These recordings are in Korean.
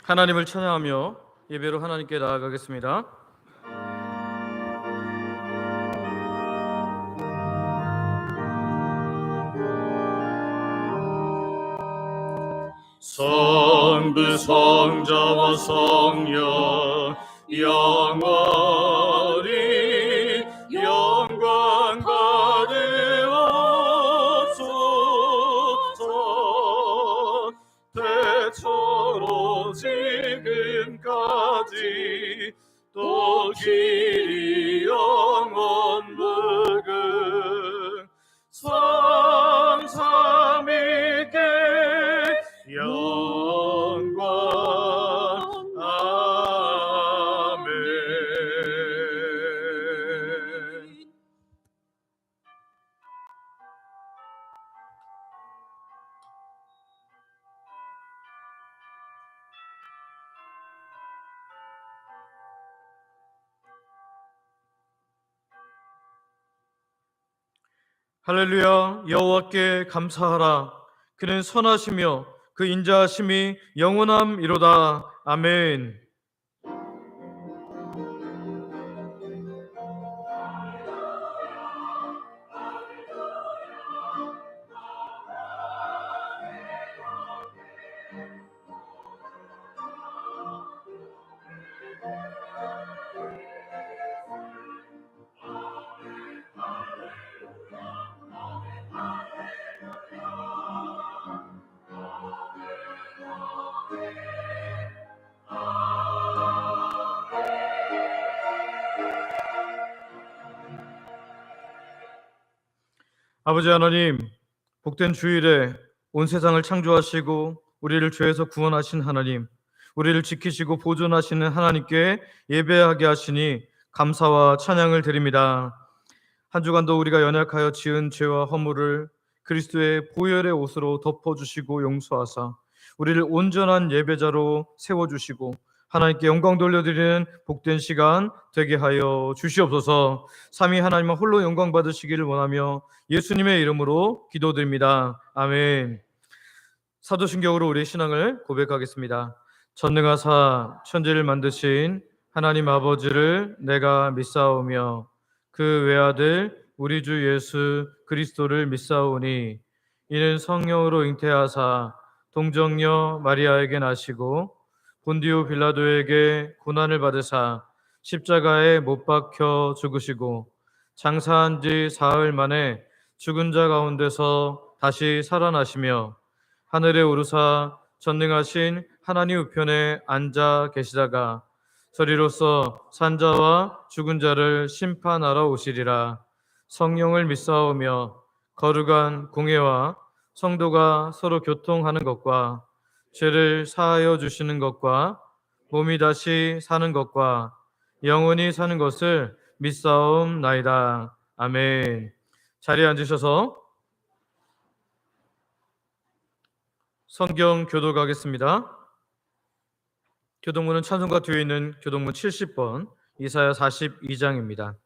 하나님을 찬양하며 예배로 하나님께 나아가겠습니다. 성부 성자와 성령 영원히 영광 받으옵소서. 태초로 지금까지 또 길이 영원 묵은 성삼위께 영광. 아멘. 할렐루야. 여호와께 감사하라. 그는 선하시며 그 인자하심이 영원함이로다. 아멘. 아버지 하나님, 복된 주일에 온 세상을 창조하시고 우리를 죄에서 구원하신 하나님, 우리를 지키시고 보존하시는 하나님께 예배하게 하시니 감사와 찬양을 드립니다. 한 주간도 우리가 연약하여 지은 죄와 허물을 그리스도의 보혈의 옷으로 덮어주시고 용서하사 우리를 온전한 예배자로 세워주시고 하나님께 영광 돌려드리는 복된 시간 되게 하여 주시옵소서. 삼위 하나님만 홀로 영광 받으시기를 원하며 예수님의 이름으로 기도드립니다. 아멘. 사도신경으로 우리의 신앙을 고백하겠습니다. 전능하사 천지를 만드신 하나님 아버지를 내가 믿사오며 그 외아들 우리 주 예수 그리스도를 믿사오니 이는 성령으로 잉태하사 동정녀 마리아에게 나시고 본디오 빌라도에게 고난을 받으사 십자가에 못 박혀 죽으시고 장사한 지 사흘 만에 죽은 자 가운데서 다시 살아나시며 하늘에 오르사 전능하신 하나님 우편에 앉아 계시다가 저리로서 산자와 죽은 자를 심판하러 오시리라. 성령을 믿사오며 거룩한 공회와 성도가 서로 교통하는 것과 죄를 사하여 주시는 것과 몸이 다시 사는 것과 영원히 사는 것을 믿사옵나이다. 아멘. 자리에 앉으셔서 성경 교독하겠습니다. 교독문은 찬송가 뒤에 있는 교독문 70번 이사야 42장입니다.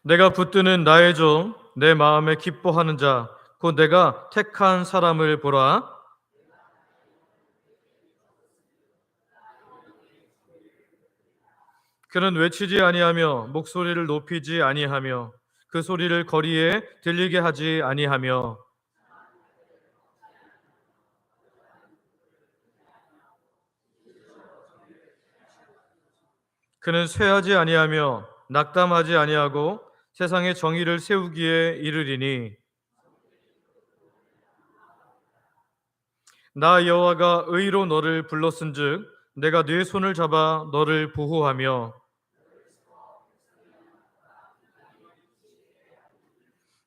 내가 붙드는 나의 종 내 마음에 기뻐하는 자 곧 내가 택한 사람을 보라. 그는 외치지 아니하며 목소리를 높이지 아니하며 그 소리를 거리에 들리게 하지 아니하며 그는 쇠하지 아니하며 낙담하지 아니하고 세상의 정의를 세우기에 이르리니 나 여호와가 의로 너를 불렀은즉 내가 네 손을 잡아 너를 보호하며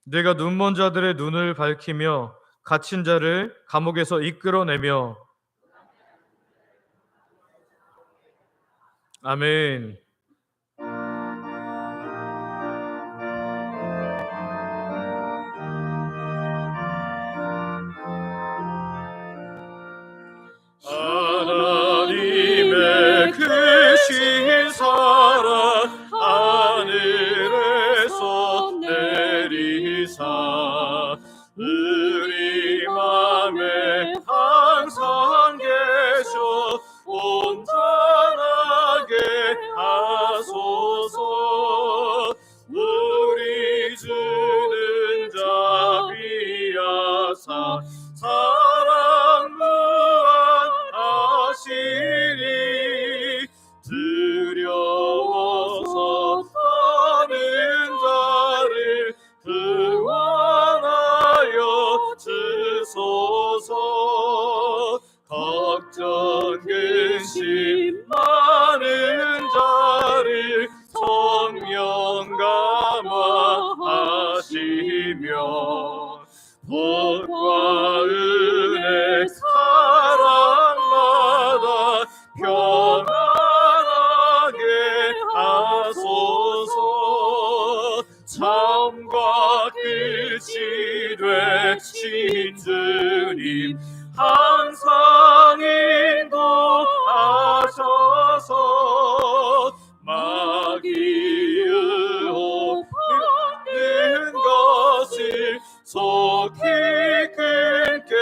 내가 눈먼 자들의 눈을 밝히며 갇힌 자를 감옥에서 이끌어내며. 아멘. 하나님의 크신 사랑 하늘에서 내리사 우리 맘에 항상 하소서. 걱정 근심 많은 자를 성령 감화하시며 복과 은혜 사랑마다 평안하게 하소서. 참과 끝이 되신 주님 항상 인도하셔서 마귀의 유혹하는 것을 속히 끊게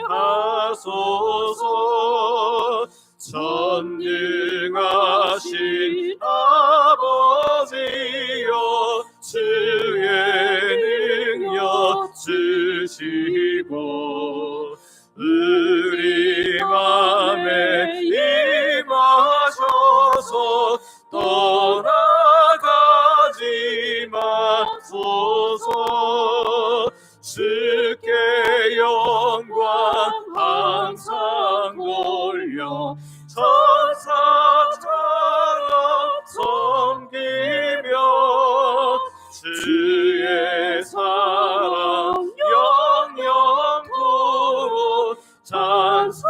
하소서. 전능하신 아버지여 주의 능력 주시고 우리 맘에 임하셔서 떠나가지 마소서. 주께 영광 항상 돌려 천사처럼 섬기며 주의 사랑 영영토록 찬송하게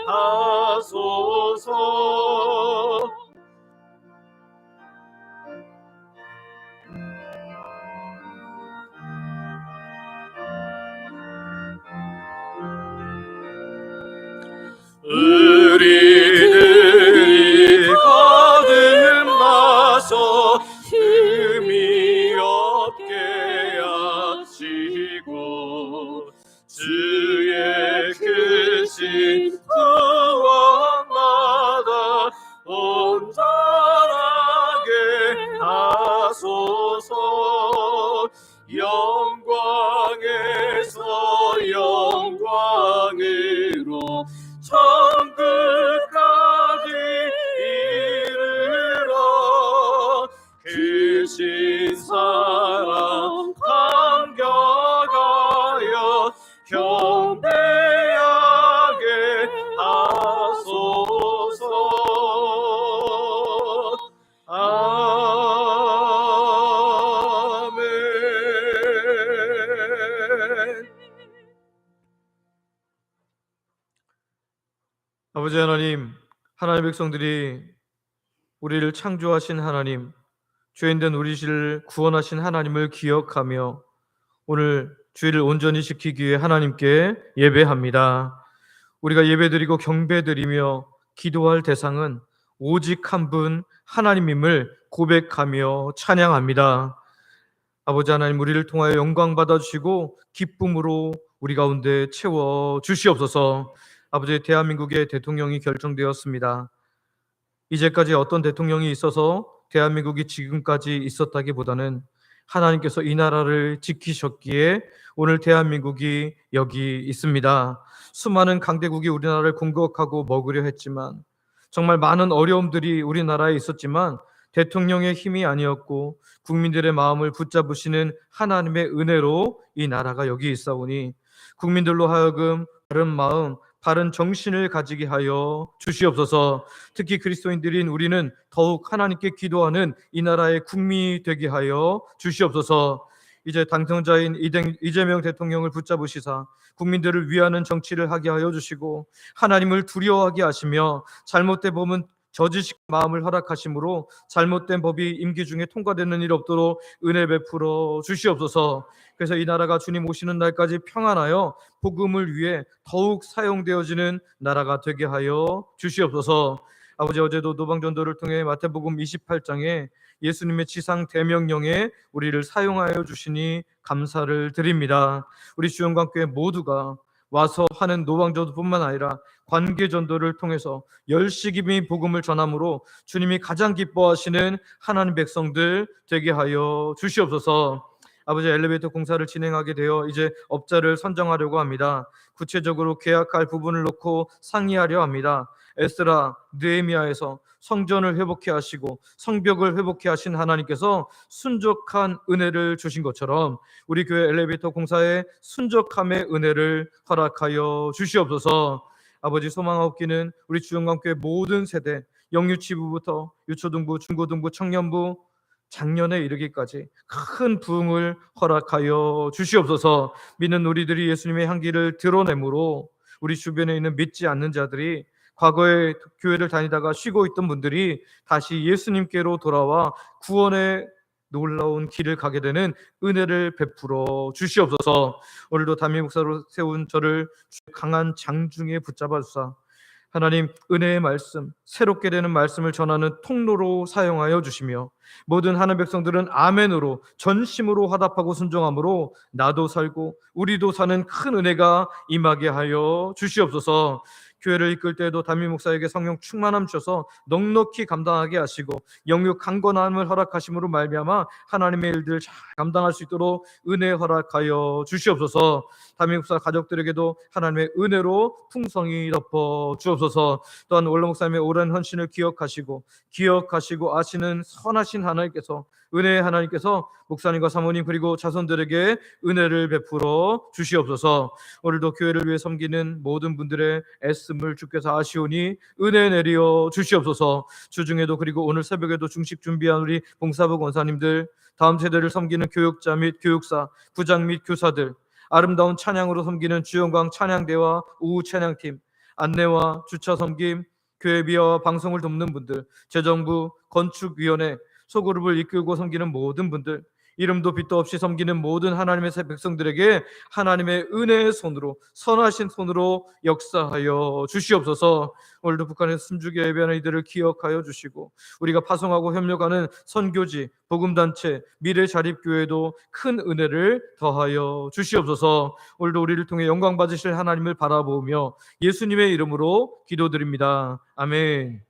하소서. 우리들이 거듭나서 흠이 없게 하시고 주의 크신 구원마다 온전하게 하소서. 영광에서 영광으로 천국까지 이르러 크신 사랑 감격하여 경배하게 하소서. 아멘. 아버지 하나님, 하나님의 백성들이 우리를 창조하신 하나님, 죄인된 우리를 구원하신 하나님을 기억하며 오늘 주일을 온전히 지키기 위해 하나님께 예배합니다. 우리가 예배드리고 경배드리며 기도할 대상은 오직 한 분 하나님임을 고백하며 찬양합니다. 아버지 하나님, 우리를 통하여 영광 받아주시고 기쁨으로 우리 가운데 채워 주시옵소서. 아버지, 대한민국의 대통령이 결정되었습니다. 이제까지 어떤 대통령이 있어서 대한민국이 지금까지 있었다기보다는 하나님께서 이 나라를 지키셨기에 오늘 대한민국이 여기 있습니다. 수많은 강대국이 우리나라를 공격하고 먹으려 했지만, 정말 많은 어려움들이 우리나라에 있었지만 대통령의 힘이 아니었고 국민들의 마음을 붙잡으시는 하나님의 은혜로 이 나라가 여기 있사오니 국민들로 하여금 바른 마음, 바른 정신을 가지게 하여 주시옵소서. 특히 그리스도인들인 우리는 더욱 하나님께 기도하는 이 나라의 국민이 되게 하여 주시옵소서. 이제 당선자인 이재명 대통령을 붙잡으시사 국민들을 위하는 정치를 하게 하여 주시고 하나님을 두려워하게 하시며 잘못된 법은 저지식 마음을 허락하심으로 잘못된 법이 임기 중에 통과되는 일 없도록 은혜 베풀어 주시옵소서. 그래서 이 나라가 주님 오시는 날까지 평안하여 복음을 위해 더욱 사용되어지는 나라가 되게 하여 주시옵소서. 아버지, 어제도 노방전도를 통해 마태복음 28장에 예수님의 지상 대명령에 우리를 사용하여 주시니 감사를 드립니다. 우리 주영광교회 모두가 와서 하는 노방전도뿐만 아니라 관계전도를 통해서 열심히 복음을 전함으로 주님이 가장 기뻐하시는 하나님 백성들 되게 하여 주시옵소서. 아버지, 엘리베이터 공사를 진행하게 되어 이제 업자를 선정하려고 합니다. 구체적으로 계약할 부분을 놓고 상의하려 합니다. 에스라, 느헤미야에서 성전을 회복해 하시고 성벽을 회복해 하신 하나님께서 순적한 은혜를 주신 것처럼 우리 교회 엘리베이터 공사에 순적함의 은혜를 허락하여 주시옵소서. 아버지, 소망하옵기는 우리 주영광교회 모든 세대, 영유치부부터 유초등부, 중고등부, 청년부, 작년에 이르기까지 큰 부흥을 허락하여 주시옵소서. 믿는 우리들이 예수님의 향기를 드러내므로 우리 주변에 있는 믿지 않는 자들이, 과거에 교회를 다니다가 쉬고 있던 분들이 다시 예수님께로 돌아와 구원의 놀라운 길을 가게 되는 은혜를 베풀어 주시옵소서. 오늘도 담임 목사로 세운 저를 강한 장중에 붙잡아 주사 하나님, 은혜의 말씀, 새롭게 되는 말씀을 전하는 통로로 사용하여 주시며 모든 하나님 백성들은 아멘으로 전심으로 화답하고 순종함으로 나도 살고 우리도 사는 큰 은혜가 임하게 하여 주시옵소서. 교회를 이끌 때에도 담임 목사에게 성령 충만함 주셔서 넉넉히 감당하게 하시고 영육 강건함을 허락하심으로 말미암아 하나님의 일들을 잘 감당할 수 있도록 은혜 허락하여 주시옵소서. 담임 목사 가족들에게도 하나님의 은혜로 풍성히 덮어 주옵소서. 또한 원로 목사님의 오랜 헌신을 기억하시고 아시는 선하신 하나님께서, 은혜의 하나님께서 목사님과 사모님 그리고 자손들에게 은혜를 베풀어 주시옵소서. 오늘도 교회를 위해 섬기는 모든 분들의 애씀을 주께서 아시오니 은혜 내려 주시옵소서. 주중에도 그리고 오늘 새벽에도 중식 준비한 우리 봉사부 권사님들, 다음 세대를 섬기는 교육자 및 교육사, 부장 및 교사들, 아름다운 찬양으로 섬기는 주영광 찬양대와 우우 찬양팀, 안내와 주차 섬김, 교회 비와 방송을 돕는 분들, 재정부, 건축위원회, 소그룹을 이끌고 섬기는 모든 분들, 이름도 빛도 없이 섬기는 모든 하나님의 새 백성들에게 하나님의 은혜의 손으로, 선하신 손으로 역사하여 주시옵소서. 오늘도 북한에서 숨죽여 예배하는 이들을 기억하여 주시고 우리가 파송하고 협력하는 선교지, 복음단체, 미래자립교회도 큰 은혜를 더하여 주시옵소서. 오늘도 우리를 통해 영광 받으실 하나님을 바라보며 예수님의 이름으로 기도드립니다. 아멘.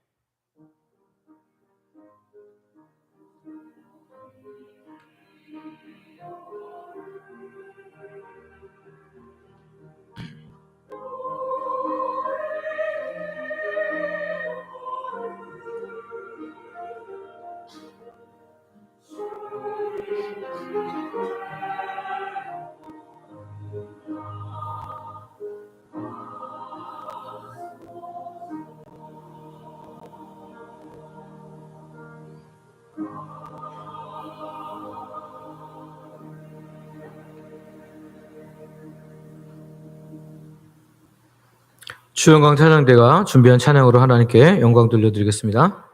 주영광 찬양대가 준비한 찬양으로 하나님께 영광 돌려드리겠습니다.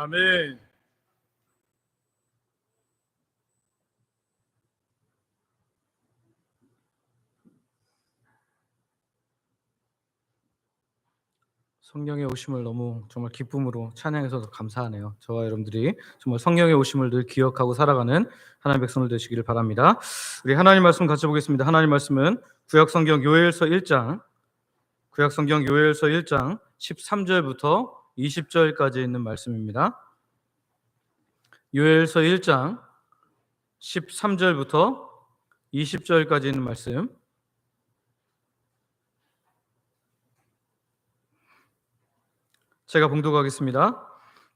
아멘. 성령의 오심을 너무 정말 기쁨으로 찬양해서 감사하네요. 저와 여러분들이 정말 성령의 오심을 늘 기억하고 살아가는 하나님의 백성들 되시기를 바랍니다. 우리 하나님 말씀 같이 보겠습니다. 하나님 말씀은 구약성경 요엘서 1장 13절부터 20절까지 있는 말씀입니다. 요엘서 1장 13절부터 20절까지 있는 말씀, 제가 봉독하겠습니다.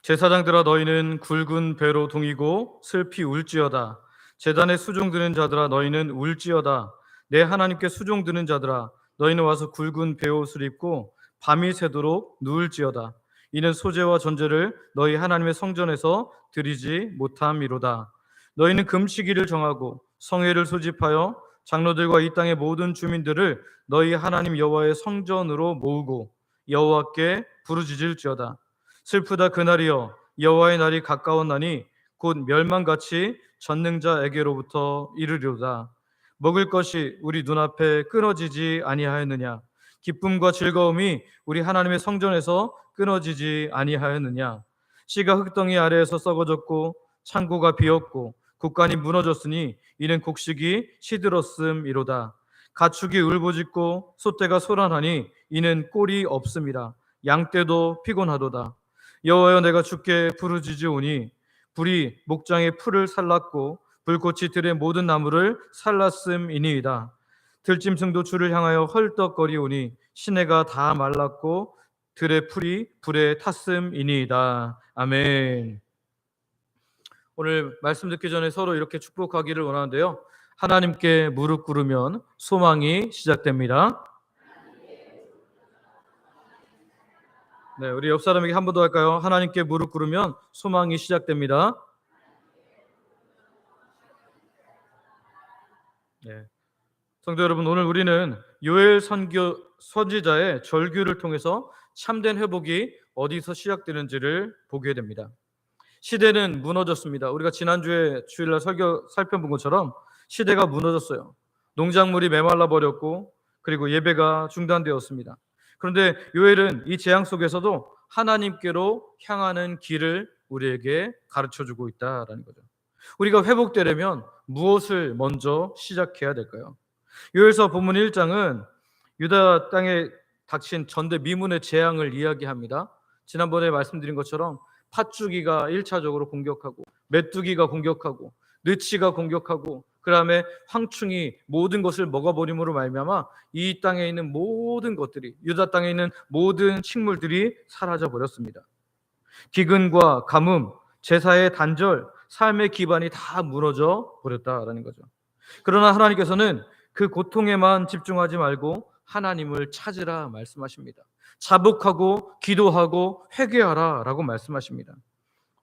제사장들아, 너희는 굵은 배로 동이고 슬피 울지어다. 제단에 수종드는 자들아, 너희는 울지어다. 내 하나님께 수종드는 자들아, 너희는 와서 굵은 베옷을 입고 밤이 새도록 누울지어다. 이는 소재와 전제를 너희 하나님의 성전에서 드리지 못함이로다. 너희는 금식일을 정하고 성회를 소집하여 장로들과 이 땅의 모든 주민들을 너희 하나님 여호와의 성전으로 모으고 여호와께 부르짖을지어다. 슬프다 그날이여, 여호와의 날이 가까웠나니 곧 멸망같이 전능자에게로부터 이르리로다. 먹을 것이 우리 눈앞에 끊어지지 아니하였느냐? 기쁨과 즐거움이 우리 하나님의 성전에서 끊어지지 아니하였느냐? 씨가 흙덩이 아래에서 썩어졌고 창고가 비었고 국간이 무너졌으니 이는 곡식이 시들었음이로다. 가축이 울부짖고 소떼가 소란하니 이는 꼴이 없음이라. 양떼도 피곤하도다. 여호와여, 내가 주께 부르짖으오니 불이 목장의 풀을 살랐고 불꽃이 들의 모든 나무를 살랐음이니이다. 들짐승도 주를 향하여 헐떡거리오니 시내가 다 말랐고 들의 풀이 불에 탔음이니이다. 아멘. 오늘 말씀 듣기 전에 서로 이렇게 축복하기를 원하는데요. 하나님께 무릎 꿇으면 소망이 시작됩니다. 네, 우리 옆 사람에게 한 번 더 할까요? 하나님께 무릎 꿇으면 소망이 시작됩니다. 네. 성도 여러분, 오늘 우리는 요엘 선지자의 절규를 통해서 참된 회복이 어디서 시작되는지를 보게 됩니다. 시대는 무너졌습니다. 우리가 지난주에 주일날 설교 살펴본 것처럼 시대가 무너졌어요. 농작물이 메말라 버렸고 그리고 예배가 중단되었습니다. 그런데 요엘은 이 재앙 속에서도 하나님께로 향하는 길을 우리에게 가르쳐주고 있다라는 거죠. 우리가 회복되려면 무엇을 먼저 시작해야 될까요? 요엘서 본문 1장은 유다 땅에 닥친 전대 미문의 재앙을 이야기합니다. 지난번에 말씀드린 것처럼 팥주기가 1차적으로 공격하고 메뚜기가 공격하고 느치가 공격하고 그 다음에 황충이 모든 것을 먹어버림으로 말미암아 이 땅에 있는 모든 것들이, 유다 땅에 있는 모든 식물들이 사라져 버렸습니다. 기근과 가뭄, 제사의 단절, 삶의 기반이 다 무너져 버렸다라는 거죠. 그러나 하나님께서는 그 고통에만 집중하지 말고 하나님을 찾으라 말씀하십니다. 자복하고 기도하고 회개하라 라고 말씀하십니다.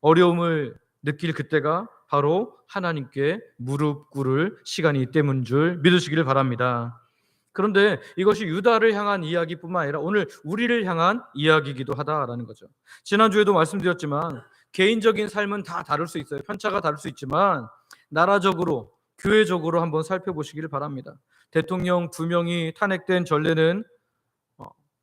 어려움을 느낄 그때가 바로 하나님께 무릎 꿇을 시간이 때문인 줄 믿으시기를 바랍니다. 그런데 이것이 유다를 향한 이야기뿐만 아니라 오늘 우리를 향한 이야기이기도 하다라는 거죠. 지난주에도 말씀드렸지만 개인적인 삶은 다 다를 수 있어요. 편차가 다를 수 있지만 나라적으로, 교회적으로 한번 살펴보시기를 바랍니다. 대통령 2명이 탄핵된 전례는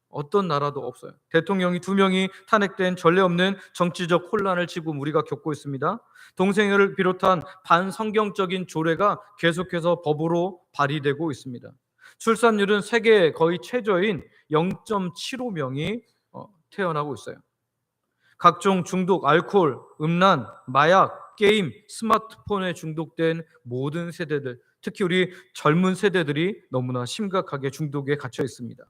어떤 나라도 없어요. 대통령이 2명이 탄핵된 전례 없는 정치적 혼란을 지금 우리가 겪고 있습니다. 동성애를 비롯한 반성경적인 조례가 계속해서 법으로 발의되고 있습니다. 출산율은 세계 거의 최저인 0.75명이 태어나고 있어요. 각종 중독, 알코올, 음란, 마약, 게임, 스마트폰에 중독된 모든 세대들, 특히 우리 젊은 세대들이 너무나 심각하게 중독에 갇혀 있습니다.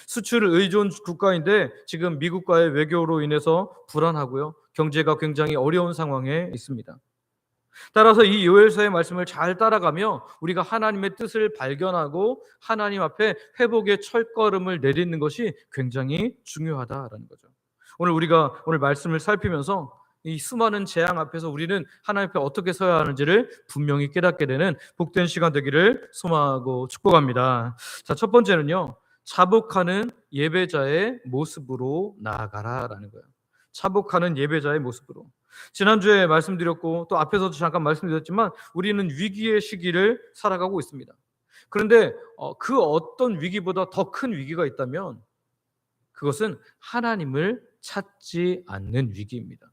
수출 의존 국가인데 지금 미국과의 외교로 인해서 불안하고요. 경제가 굉장히 어려운 상황에 있습니다. 따라서 이 요엘서의 말씀을 잘 따라가며 우리가 하나님의 뜻을 발견하고 하나님 앞에 회복의 첫걸음을 내딛는 것이 굉장히 중요하다라는 거죠. 우리가 오늘 말씀을 살피면서 이 수많은 재앙 앞에서 우리는 하나님 앞에 어떻게 서야 하는지를 분명히 깨닫게 되는 복된 시간 되기를 소망하고 축복합니다. 자, 첫 번째는요, 자복하는 예배자의 모습으로 나아가라라는 거예요. 자복하는 예배자의 모습으로. 지난주에 말씀드렸고 또 앞에서도 잠깐 말씀드렸지만 우리는 위기의 시기를 살아가고 있습니다. 그런데 그 어떤 위기보다 더 큰 위기가 있다면 그것은 하나님을 찾지 않는 위기입니다.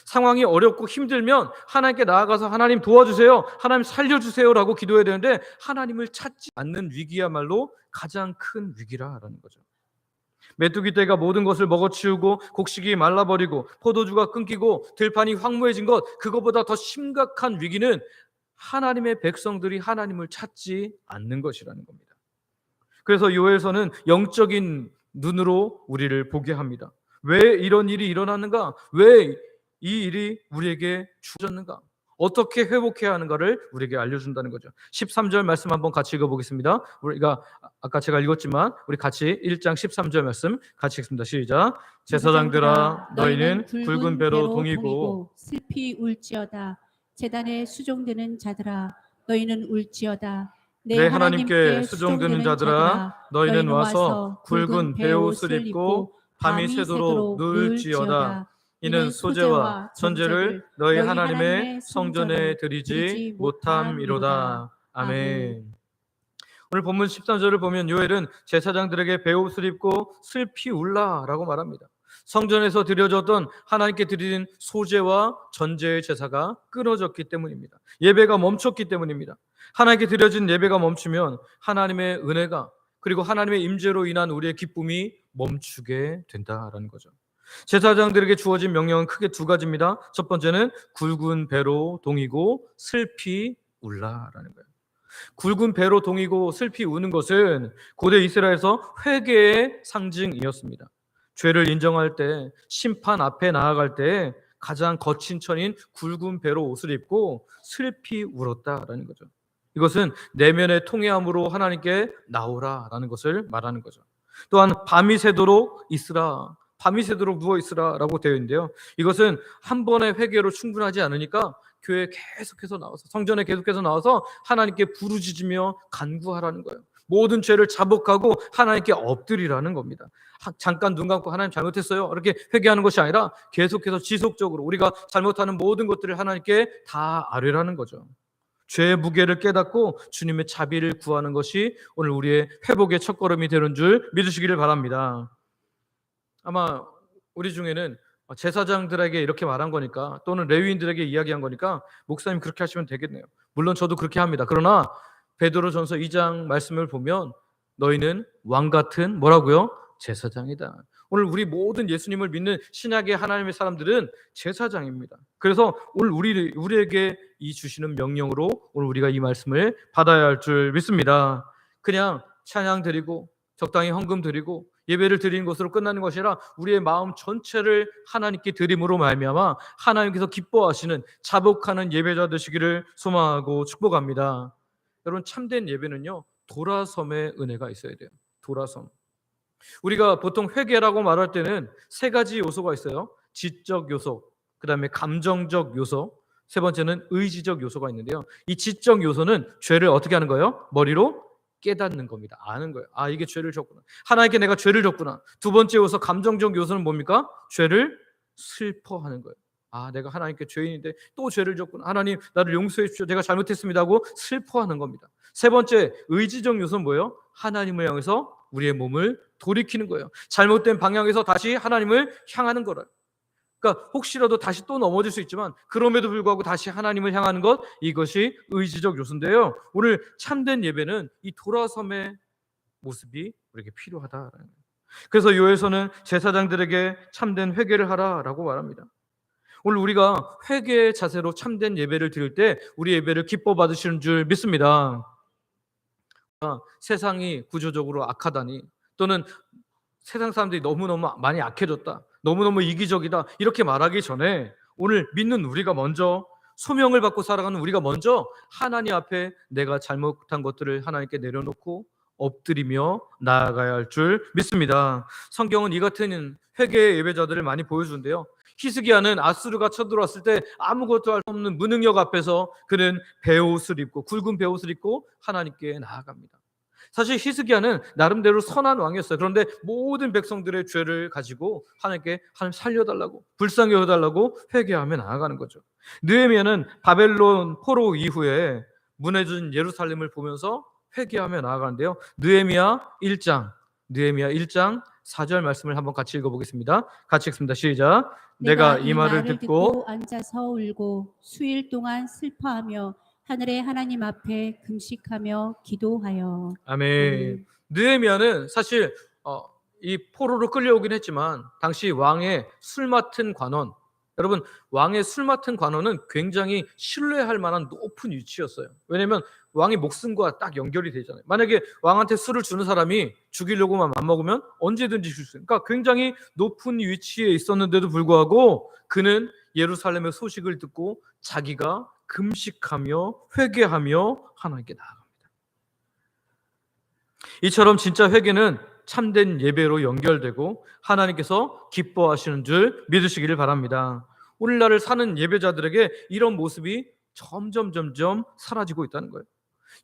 상황이 어렵고 힘들면 하나님께 나아가서 하나님 도와주세요, 하나님 살려주세요라고 기도해야 되는데 하나님을 찾지 않는 위기야말로 가장 큰 위기라는 거죠. 메뚜기 떼가 모든 것을 먹어치우고 곡식이 말라버리고 포도주가 끊기고 들판이 황무해진 것, 그것보다 더 심각한 위기는 하나님의 백성들이 하나님을 찾지 않는 것이라는 겁니다. 그래서 요엘서는 영적인 눈으로 우리를 보게 합니다. 왜 이런 일이 일어났는가? 왜 이 일이 우리에게 주어졌는가? 어떻게 회복해야 하는가를 우리에게 알려준다는 거죠. 13절 말씀 한번 같이 읽어보겠습니다. 우리가 아까 제가 읽었지만 우리 같이 1장 13절 말씀 같이 읽습니다. 시작. 제사장들아 너희는 굵은 배로 동이고 슬피 울지어다. 제단에 수종드는 자들아 너희는 울지어다. 내 하나님께 수종드는 자들아 너희는 와서 굵은 베옷을 입고 밤이 새도록 누울지어다. 이는 소재와 전제를 너희 하나님의 성전에 드리지 못함이로다. 아멘. 오늘 본문 13절을 보면 요엘은 제사장들에게 베옷을 입고 슬피 울라라고 말합니다. 성전에서 드려졌던 하나님께 드리는 소재와 전제의 제사가 끊어졌기 때문입니다. 예배가 멈췄기 때문입니다. 하나님께 드려진 예배가 멈추면 하나님의 은혜가 그리고 하나님의 임재로 인한 우리의 기쁨이 멈추게 된다라는 거죠. 제사장들에게 주어진 명령은 크게 두 가지입니다. 첫 번째는 굵은 배로 동이고 슬피 울라라는 거예요. 굵은 배로 동이고 슬피 우는 것은 고대 이스라엘에서 회개의 상징이었습니다. 죄를 인정할 때, 심판 앞에 나아갈 때 가장 거친 천인 굵은 배로 옷을 입고 슬피 울었다라는 거죠. 이것은 내면의 통회함으로 하나님께 나오라라는 것을 말하는 거죠. 또한 밤이 새도록 있으라, 밤이 새도록 누워 있으라라고 되어 있는데요. 이것은 한 번의 회개로 충분하지 않으니까 교회에 계속해서 나와서, 성전에 계속해서 나와서 하나님께 부르짖으며 간구하라는 거예요. 모든 죄를 자복하고 하나님께 엎드리라는 겁니다. 잠깐 눈 감고 하나님 잘못했어요 이렇게 회개하는 것이 아니라 계속해서 지속적으로 우리가 잘못하는 모든 것들을 하나님께 다 아뢰라는 거죠. 죄의 무게를 깨닫고 주님의 자비를 구하는 것이 오늘 우리의 회복의 첫걸음이 되는 줄 믿으시기를 바랍니다. 아마 우리 중에는 제사장들에게 이렇게 말한 거니까, 또는 레위인들에게 이야기한 거니까 목사님 그렇게 하시면 되겠네요. 물론 저도 그렇게 합니다. 그러나 베드로전서 2장 말씀을 보면 너희는 왕 같은 뭐라고요? 제사장이다. 오늘 우리 모든 예수님을 믿는 신약의 하나님의 사람들은 제사장입니다. 그래서 오늘 우리에게 이 주시는 명령으로 오늘 우리가 이 말씀을 받아야 할 줄 믿습니다. 그냥 찬양 드리고 적당히 헌금 드리고 예배를 드리는 것으로 끝나는 것이 아니라 우리의 마음 전체를 하나님께 드림으로 말미암아 하나님께서 기뻐하시는 자복하는 예배자 되시기를 소망하고 축복합니다. 여러분, 참된 예배는요, 돌아섬의 은혜가 있어야 돼요. 돌아섬. 우리가 보통 회개라고 말할 때는 세 가지 요소가 있어요. 지적 요소, 그 다음에 감정적 요소, 세 번째는 의지적 요소가 있는데요. 이 지적 요소는 죄를 어떻게 하는 거예요? 머리로 깨닫는 겁니다. 아는 거예요. 아, 이게 죄를 졌구나. 하나님께 내가 죄를 졌구나. 두 번째 요소, 감정적 요소는 뭡니까? 죄를 슬퍼하는 거예요. 아, 내가 하나님께 죄인인데 또 죄를 졌구나. 하나님, 나를 용서해 주십시오. 내가 잘못했습니다 하고 슬퍼하는 겁니다. 세 번째, 의지적 요소는 뭐예요? 하나님을 향해서 우리의 몸을 돌이키는 거예요. 잘못된 방향에서 다시 하나님을 향하는 거예요. 그러니까 혹시라도 다시 또 넘어질 수 있지만 그럼에도 불구하고 다시 하나님을 향하는 것, 이것이 의지적 요소인데요. 오늘 참된 예배는 이 돌아섬의 모습이 우리에게 필요하다라는 거예요. 그래서 요엘서는 제사장들에게 참된 회개를 하라라고 말합니다. 오늘 우리가 회개의 자세로 참된 예배를 드릴 때 우리 예배를 기뻐 받으시는 줄 믿습니다. 세상이 구조적으로 악하다니, 또는 세상 사람들이 너무너무 많이 악해졌다, 너무너무 이기적이다 이렇게 말하기 전에 오늘 믿는 우리가 먼저, 소명을 받고 살아가는 우리가 먼저 하나님 앞에 내가 잘못한 것들을 하나님께 내려놓고 엎드리며 나아가야 할 줄 믿습니다. 성경은 이 같은 회개의 예배자들을 많이 보여주는데요. 히스기야는 아수르가 쳐들어왔을 때 아무것도 할 수 없는 무능력 앞에서 그는 베옷을 입고, 굵은 베옷을 입고 하나님께 나아갑니다. 사실 히스기야는 나름대로 선한 왕이었어요. 그런데 모든 백성들의 죄를 가지고 하나님께 하나님 살려달라고, 불쌍히 여겨달라고 회개하며 나아가는 거죠. 느헤미야는 바벨론 포로 이후에 무너진 예루살렘을 보면서 회개하며 나아가는데요. 느헤미야 1장 4절 말씀을 한번 같이 읽어보겠습니다. 같이 읽습니다. 시작. 내가 이 말을 듣고 앉아서 울고 수일 동안 슬퍼하며 하늘의 하나님 앞에 금식하며 기도하여. 아멘. 느헤미야는 사실 이 포로로 끌려오긴 했지만 당시 왕의 술 맡은 관원, 여러분 왕의 술 맡은 관원은 굉장히 신뢰할 만한 높은 위치였어요. 왜냐하면 왕의 목숨과 딱 연결이 되잖아요. 만약에 왕한테 술을 주는 사람이 죽이려고만 맘먹으면 언제든지 줄 수 있어요. 그러니까 굉장히 높은 위치에 있었는데도 불구하고 그는 예루살렘의 소식을 듣고 자기가 금식하며 회개하며 하나님께 나아갑니다. 이처럼 진짜 회개는 참된 예배로 연결되고 하나님께서 기뻐하시는 줄 믿으시기를 바랍니다. 오늘날을 사는 예배자들에게 이런 모습이 점점 사라지고 있다는 거예요.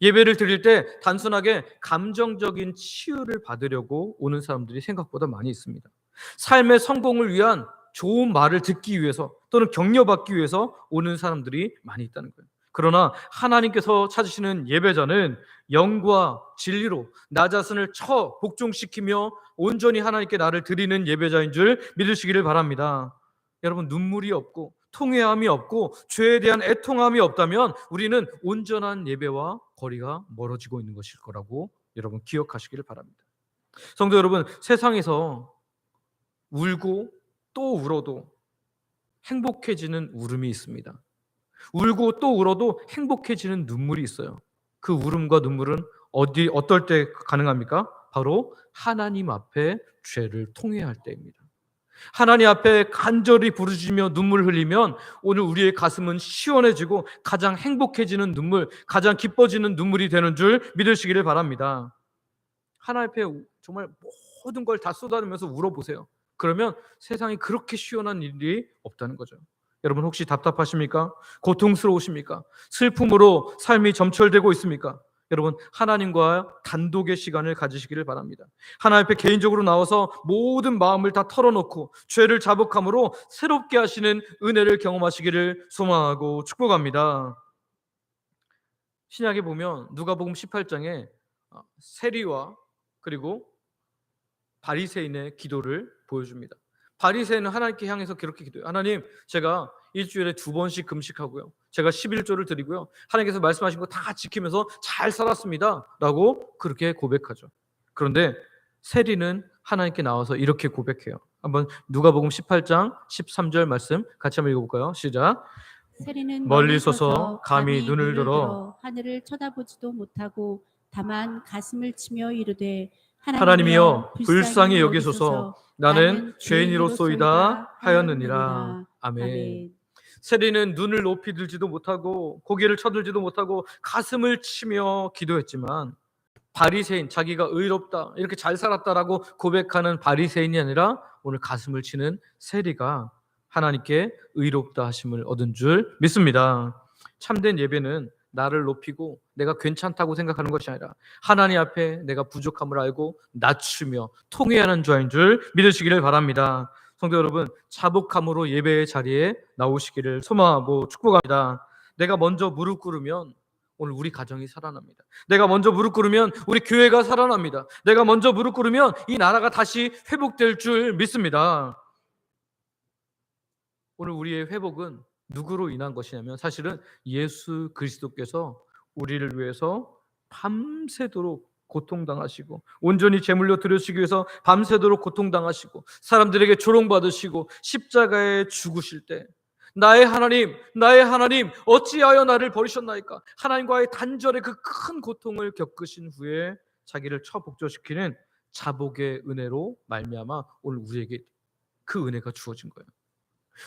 예배를 드릴 때 단순하게 감정적인 치유를 받으려고 오는 사람들이 생각보다 많이 있습니다. 삶의 성공을 위한 좋은 말을 듣기 위해서 또는 격려받기 위해서 오는 사람들이 많이 있다는 거예요. 그러나 하나님께서 찾으시는 예배자는 영과 진리로 나 자신을 복종시키며 온전히 하나님께 나를 드리는 예배자인 줄 믿으시기를 바랍니다. 여러분, 눈물이 없고 통회함이 없고 죄에 대한 애통함이 없다면 우리는 온전한 예배와 거리가 멀어지고 있는 것일 거라고 여러분 기억하시기를 바랍니다. 성도 여러분, 세상에서 울고 또 울어도 행복해지는 울음이 있습니다. 울고 또 울어도 행복해지는 눈물이 있어요. 그 울음과 눈물은 어떨 때 가능합니까? 바로 하나님 앞에 죄를 통회할 때입니다. 하나님 앞에 간절히 부르짖으며 눈물 흘리면 오늘 우리의 가슴은 시원해지고 가장 행복해지는 눈물, 가장 기뻐지는 눈물이 되는 줄 믿으시기를 바랍니다. 하나님 앞에 정말 모든 걸 다 쏟아내면서 울어보세요. 그러면 세상에 그렇게 시원한 일이 없다는 거죠. 여러분, 혹시 답답하십니까? 고통스러우십니까? 슬픔으로 삶이 점철되고 있습니까? 여러분, 하나님과 단독의 시간을 가지시기를 바랍니다. 하나님 앞에 개인적으로 나와서 모든 마음을 다 털어놓고 죄를 자복함으로 새롭게 하시는 은혜를 경험하시기를 소망하고 축복합니다. 신약에 보면 누가복음 18장에 세리와 그리고 바리새인의 기도를 보여줍니다. 바리새인은 하나님께 향해서 그렇게 기도해요. 하나님, 제가 일주일에 2번씩 금식하고요, 제가 11조를 드리고요, 하나님께서 말씀하신 거 다 지키면서 잘 살았습니다 라고 그렇게 고백하죠. 그런데 세리는 하나님께 나와서 이렇게 고백해요. 한번 누가복음 18장 13절 말씀 같이 한번 읽어볼까요? 시작. 세리는 멀리 서서 감히 눈을 들어 하늘을 쳐다보지도 못하고 다만 가슴을 치며 이르되 하나님이여 불쌍히 여기소서, 나는 죄인이로소이다 하였느니라. 아멘. 세리는 눈을 높이 들지도 못하고 고개를 쳐들지도 못하고 가슴을 치며 기도했지만 바리새인, 자기가 의롭다, 이렇게 잘 살았다라고 고백하는 바리새인이 아니라 오늘 가슴을 치는 세리가 하나님께 의롭다 하심을 얻은 줄 믿습니다. 참된 예배는 나를 높이고 내가 괜찮다고 생각하는 것이 아니라 하나님 앞에 내가 부족함을 알고 낮추며 통회하는 자인 줄 믿으시기를 바랍니다. 성도 여러분, 자복함으로 예배의 자리에 나오시기를 소망하고 축복합니다. 내가 먼저 무릎 꿇으면 오늘 우리 가정이 살아납니다. 내가 먼저 무릎 꿇으면 우리 교회가 살아납니다. 내가 먼저 무릎 꿇으면 이 나라가 다시 회복될 줄 믿습니다. 오늘 우리의 회복은 누구로 인한 것이냐면 사실은 예수 그리스도께서 우리를 위해서 밤새도록 고통당하시고 온전히 제물로 드려지기 위해서 밤새도록 고통당하시고 사람들에게 조롱받으시고 십자가에 죽으실 때 나의 하나님 어찌하여 나를 버리셨나이까, 하나님과의 단절의 그 큰 고통을 겪으신 후에 자기를 처복조시키는 자복의 은혜로 말미암아 오늘 우리에게 그 은혜가 주어진 거예요.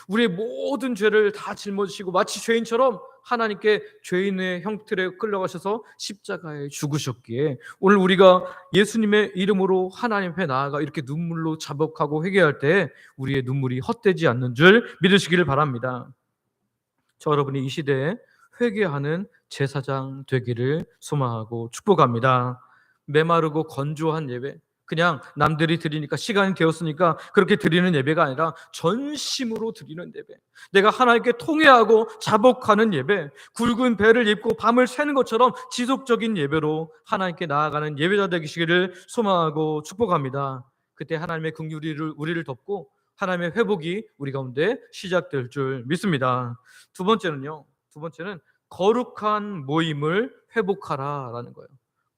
우리의 모든 죄를 다 짊어지시고 마치 죄인처럼 하나님께 죄인의 형틀에 끌려가셔서 십자가에 죽으셨기에 오늘 우리가 예수님의 이름으로 하나님 앞에 나아가 이렇게 눈물로 자복하고 회개할 때 우리의 눈물이 헛되지 않는 줄 믿으시기를 바랍니다. 저 여러분이 이 시대에 회개하는 제사장 되기를 소망하고 축복합니다. 메마르고 건조한 예배, 그냥 남들이 드리니까 시간이 되었으니까 그렇게 드리는 예배가 아니라 전심으로 드리는 예배, 내가 하나님께 통회하고 자복하는 예배, 굵은 배를 입고 밤을 새는 것처럼 지속적인 예배로 하나님께 나아가는 예배자 되시기를 소망하고 축복합니다. 그때 하나님의 긍휼이 우리를 덮고 하나님의 회복이 우리 가운데 시작될 줄 믿습니다. 두 번째는 거룩한 모임을 회복하라라는 거예요.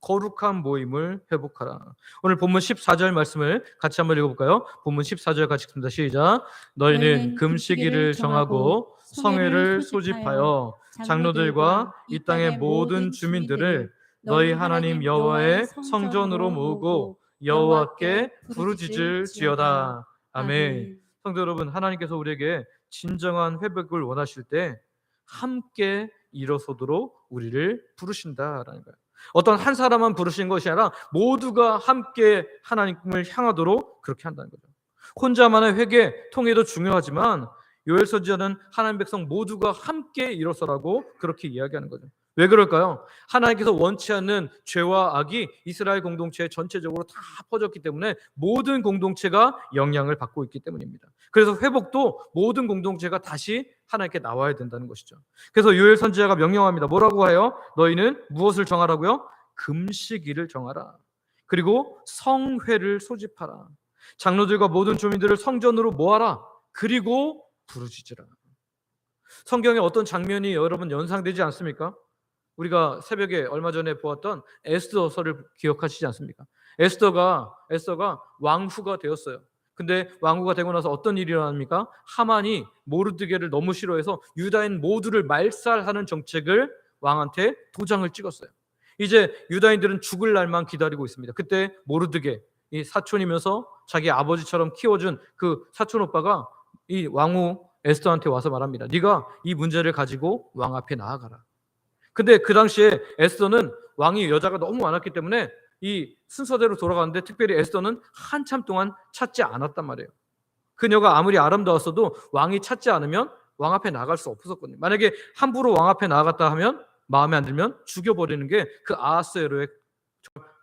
거룩한 모임을 회복하라. 오늘 본문 14절 말씀을 같이 한번 읽어볼까요? 본문 14절 같이 읽습니다. 시작. 너희는 금식일을 정하고 성회를 소집하여 장로들과 이 땅의 모든 주민들을 너희 하나님 여호와의 성전으로 모으고 여호와께 부르짖을지어다. 아멘. 성도 여러분, 하나님께서 우리에게 진정한 회복을 원하실 때 함께 일어서도록 우리를 부르신다라는 거예요. 어떤 한 사람만 부르신 것이 아니라 모두가 함께 하나님을 향하도록 그렇게 한다는 거죠. 혼자만의 회개, 통회도 중요하지만 요엘 선지자는 하나님 백성 모두가 함께 일어서라고 그렇게 이야기하는 거죠. 왜 그럴까요? 하나님께서 원치 않는 죄와 악이 이스라엘 공동체에 전체적으로 다 퍼졌기 때문에 모든 공동체가 영향을 받고 있기 때문입니다. 그래서 회복도 모든 공동체가 다시 하나님께 나와야 된다는 것이죠. 그래서 요엘 선지자가 명령합니다. 뭐라고 해요? 너희는 무엇을 정하라고요? 금식일을 정하라. 그리고 성회를 소집하라. 장로들과 모든 주민들을 성전으로 모아라. 그리고 부르짖으라. 성경에 어떤 장면이 여러분 연상되지 않습니까? 우리가 새벽에 얼마 전에 보았던 에스더서를 기억하시지 않습니까? 에스더가 왕후가 되었어요. 근데 왕후가 되고 나서 어떤 일이 일어납니까? 하만이 모르드게를 너무 싫어해서 유다인 모두를 말살하는 정책을 왕한테 도장을 찍었어요. 이제 유다인들은 죽을 날만 기다리고 있습니다. 그때 모르드게, 이 사촌이면서 자기 아버지처럼 키워준 그 사촌 오빠가 이 왕후 에스더한테 와서 말합니다. 네가 이 문제를 가지고 왕 앞에 나아가라. 근데 그 당시에 에스더는 왕이 여자가 너무 많았기 때문에 이 순서대로 돌아가는데 특별히 에스더는 한참 동안 찾지 않았단 말이에요. 그녀가 아무리 아름다웠어도 왕이 찾지 않으면 왕 앞에 나갈 수 없었거든요. 만약에 함부로 왕 앞에 나갔다 하면 마음에 안 들면 죽여버리는 게 그 아하스웨로의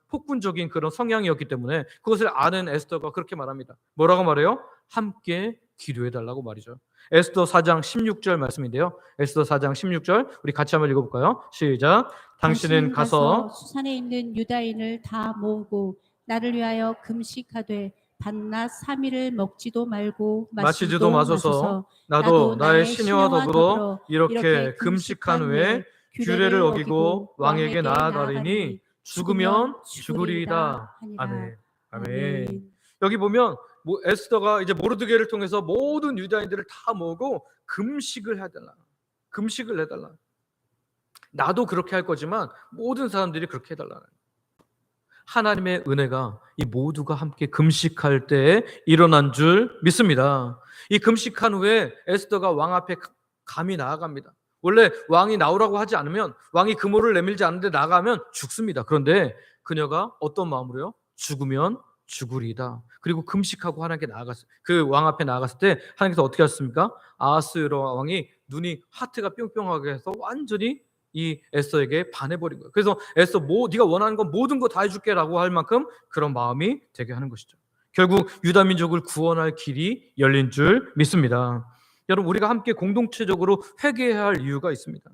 폭군적인 그런 성향이었기 때문에 그것을 아는 에스더가 그렇게 말합니다. 뭐라고 말해요? 함께 기도해달라고 말이죠. 에스더 4장 16절 말씀인데요. 에스더 4장 16절 우리 같이 한번 읽어볼까요? 시작. 당신은 가서 수산에 있는 유다인을 다 모으고 나를 위하여 금식하되 밤낮 3일을 먹지도 말고 마시지도 마소서. 나도 나의 시녀와 더불어 이렇게 금식한 후에 규례를 어기고 왕에게 나아가리니 죽으면 죽으리이다. 아멘. 아멘. 여기 보면 에스더가 이제 모르드게를 통해서 모든 유다인들을 다 모으고 금식을 해달라. 금식을 해달라. 나도 그렇게 할 거지만 모든 사람들이 그렇게 해달라. 하나님의 은혜가 이 모두가 함께 금식할 때에 일어난 줄 믿습니다. 이 금식한 후에 에스더가 왕 앞에 감히 나아갑니다. 원래 왕이 나오라고 하지 않으면, 왕이 금호를 내밀지 않는데 나가면 죽습니다. 그런데 그녀가 어떤 마음으로요? 죽으면 죽으리이다. 그리고 금식하고 하나님께 나아갔어요. 그 왕 앞에 나아갔을 때 하나님께서 어떻게 하셨습니까? 아하스웨로 왕이 눈이 하트가 뿅뿅하게 해서 완전히 이 에스더에게 반해버린 거예요. 그래서 에스더 네가 원하는 건 모든 거 다 해줄게라고 할 만큼 그런 마음이 되게 하는 것이죠. 결국 유다 민족을 구원할 길이 열린 줄 믿습니다. 여러분, 우리가 함께 공동체적으로 회개해야 할 이유가 있습니다.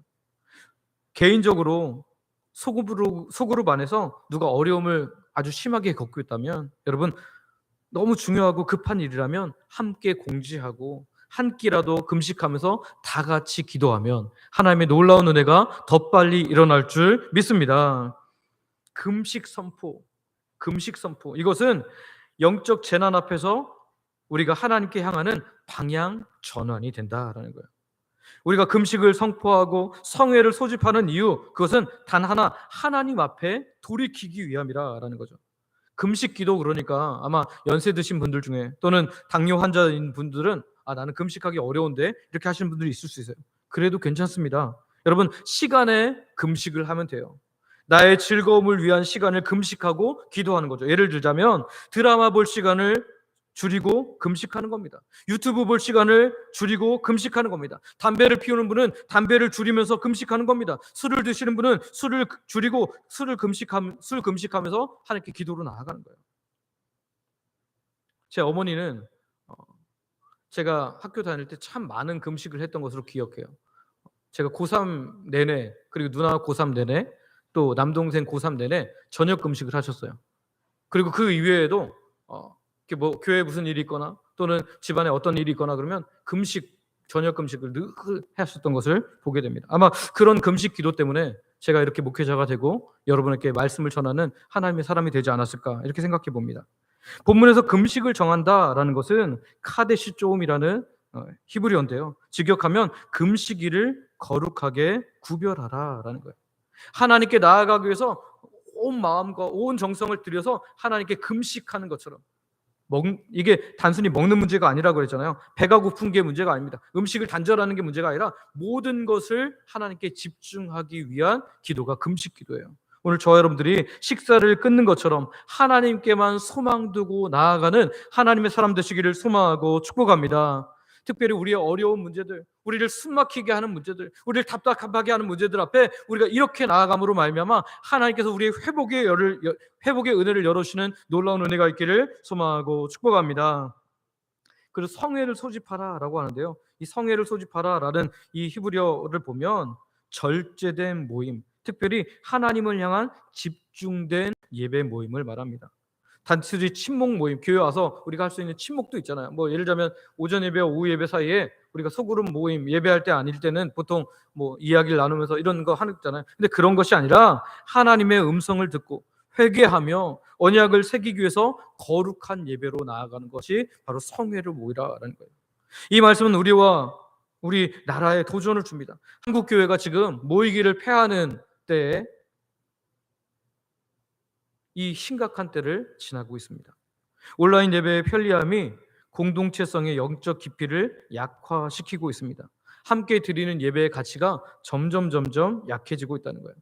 개인적으로 소그룹 안에서 누가 어려움을 아주 심하게 겪고 있다면, 여러분, 너무 중요하고 급한 일이라면 함께 공지하고 한 끼라도 금식하면서 다 같이 기도하면 하나님의 놀라운 은혜가 더 빨리 일어날 줄 믿습니다. 금식 선포, 이것은 영적 재난 앞에서 우리가 하나님께 향하는 방향 전환이 된다라는 거예요. 우리가 금식을 선포하고 성회를 소집하는 이유, 그것은 단 하나, 하나님 앞에 돌이키기 위함이라는 거죠. 금식 기도, 그러니까 아마 연세 드신 분들 중에 또는 당뇨 환자인 분들은 나는 금식하기 어려운데 이렇게 하시는 분들이 있을 수 있어요. 그래도 괜찮습니다. 여러분, 시간에 금식을 하면 돼요. 나의 즐거움을 위한 시간을 금식하고 기도하는 거죠. 예를 들자면 드라마 볼 시간을 줄이고 금식하는 겁니다. 유튜브 볼 시간을 줄이고 금식하는 겁니다. 담배를 피우는 분은 담배를 줄이면서 금식하는 겁니다. 술을 드시는 분은 술을 줄이고 술 금식하면서 하나님께 기도로 나아가는 거예요. 제 어머니는 제가 학교 다닐 때 참 많은 금식을 했던 것으로 기억해요. 제가 고3 내내, 그리고 누나 고3 내내, 또 남동생 고3 내내 저녁 금식을 하셨어요. 그리고 그 이외에도 이렇게 뭐 교회에 무슨 일이 있거나 또는 집안에 어떤 일이 있거나 그러면 저녁 금식을 늘 하셨던 것을 보게 됩니다. 아마 그런 금식 기도 때문에 제가 이렇게 목회자가 되고 여러분에게 말씀을 전하는 하나님의 사람이 되지 않았을까 이렇게 생각해 봅니다. 본문에서 금식을 정한다라는 것은 카데시 조음이라는 히브리어인데요. 직역하면 금식일을 거룩하게 구별하라라는 거예요. 하나님께 나아가기 위해서 온 마음과 온 정성을 들여서 하나님께 금식하는 것처럼, 이게 단순히 먹는 문제가 아니라고 그랬잖아요. 배가 고픈 게 문제가 아닙니다. 음식을 단절하는 게 문제가 아니라 모든 것을 하나님께 집중하기 위한 기도가 금식 기도예요. 오늘 저와 여러분들이 식사를 끊는 것처럼 하나님께만 소망 두고 나아가는 하나님의 사람 되시기를 소망하고 축복합니다. 특별히 우리의 어려운 문제들, 우리를 숨막히게 하는 문제들, 우리를 답답하게 하는 문제들 앞에 우리가 이렇게 나아감으로 말미암아 하나님께서 우리의 회복의 은혜를 열어주시는 놀라운 은혜가 있기를 소망하고 축복합니다. 그래서 성회를 소집하라라고 하는데요. 이 성회를 소집하라라는 이 히브리어를 보면 절제된 모임, 특별히 하나님을 향한 집중된 예배 모임을 말합니다. 단순히 친목 모임, 교회 와서 우리가 할 수 있는 친목도 있잖아요. 뭐 예를 들면 오전 예배와 오후 예배 사이에 우리가 소그룹 모임, 예배할 때 아닐 때는 보통 뭐 이야기를 나누면서 이런 거 하잖아요. 근데 그런 것이 아니라 하나님의 음성을 듣고 회개하며 언약을 새기기 위해서 거룩한 예배로 나아가는 것이 바로 성회를 모이라라는 거예요. 이 말씀은 우리와 우리 나라에 도전을 줍니다. 한국 교회가 지금 모이기를 패하는 때에 이 심각한 때를 지나고 있습니다. 온라인 예배의 편리함이 공동체성의 영적 깊이를 약화시키고 있습니다. 함께 드리는 예배의 가치가 점점 약해지고 있다는 거예요.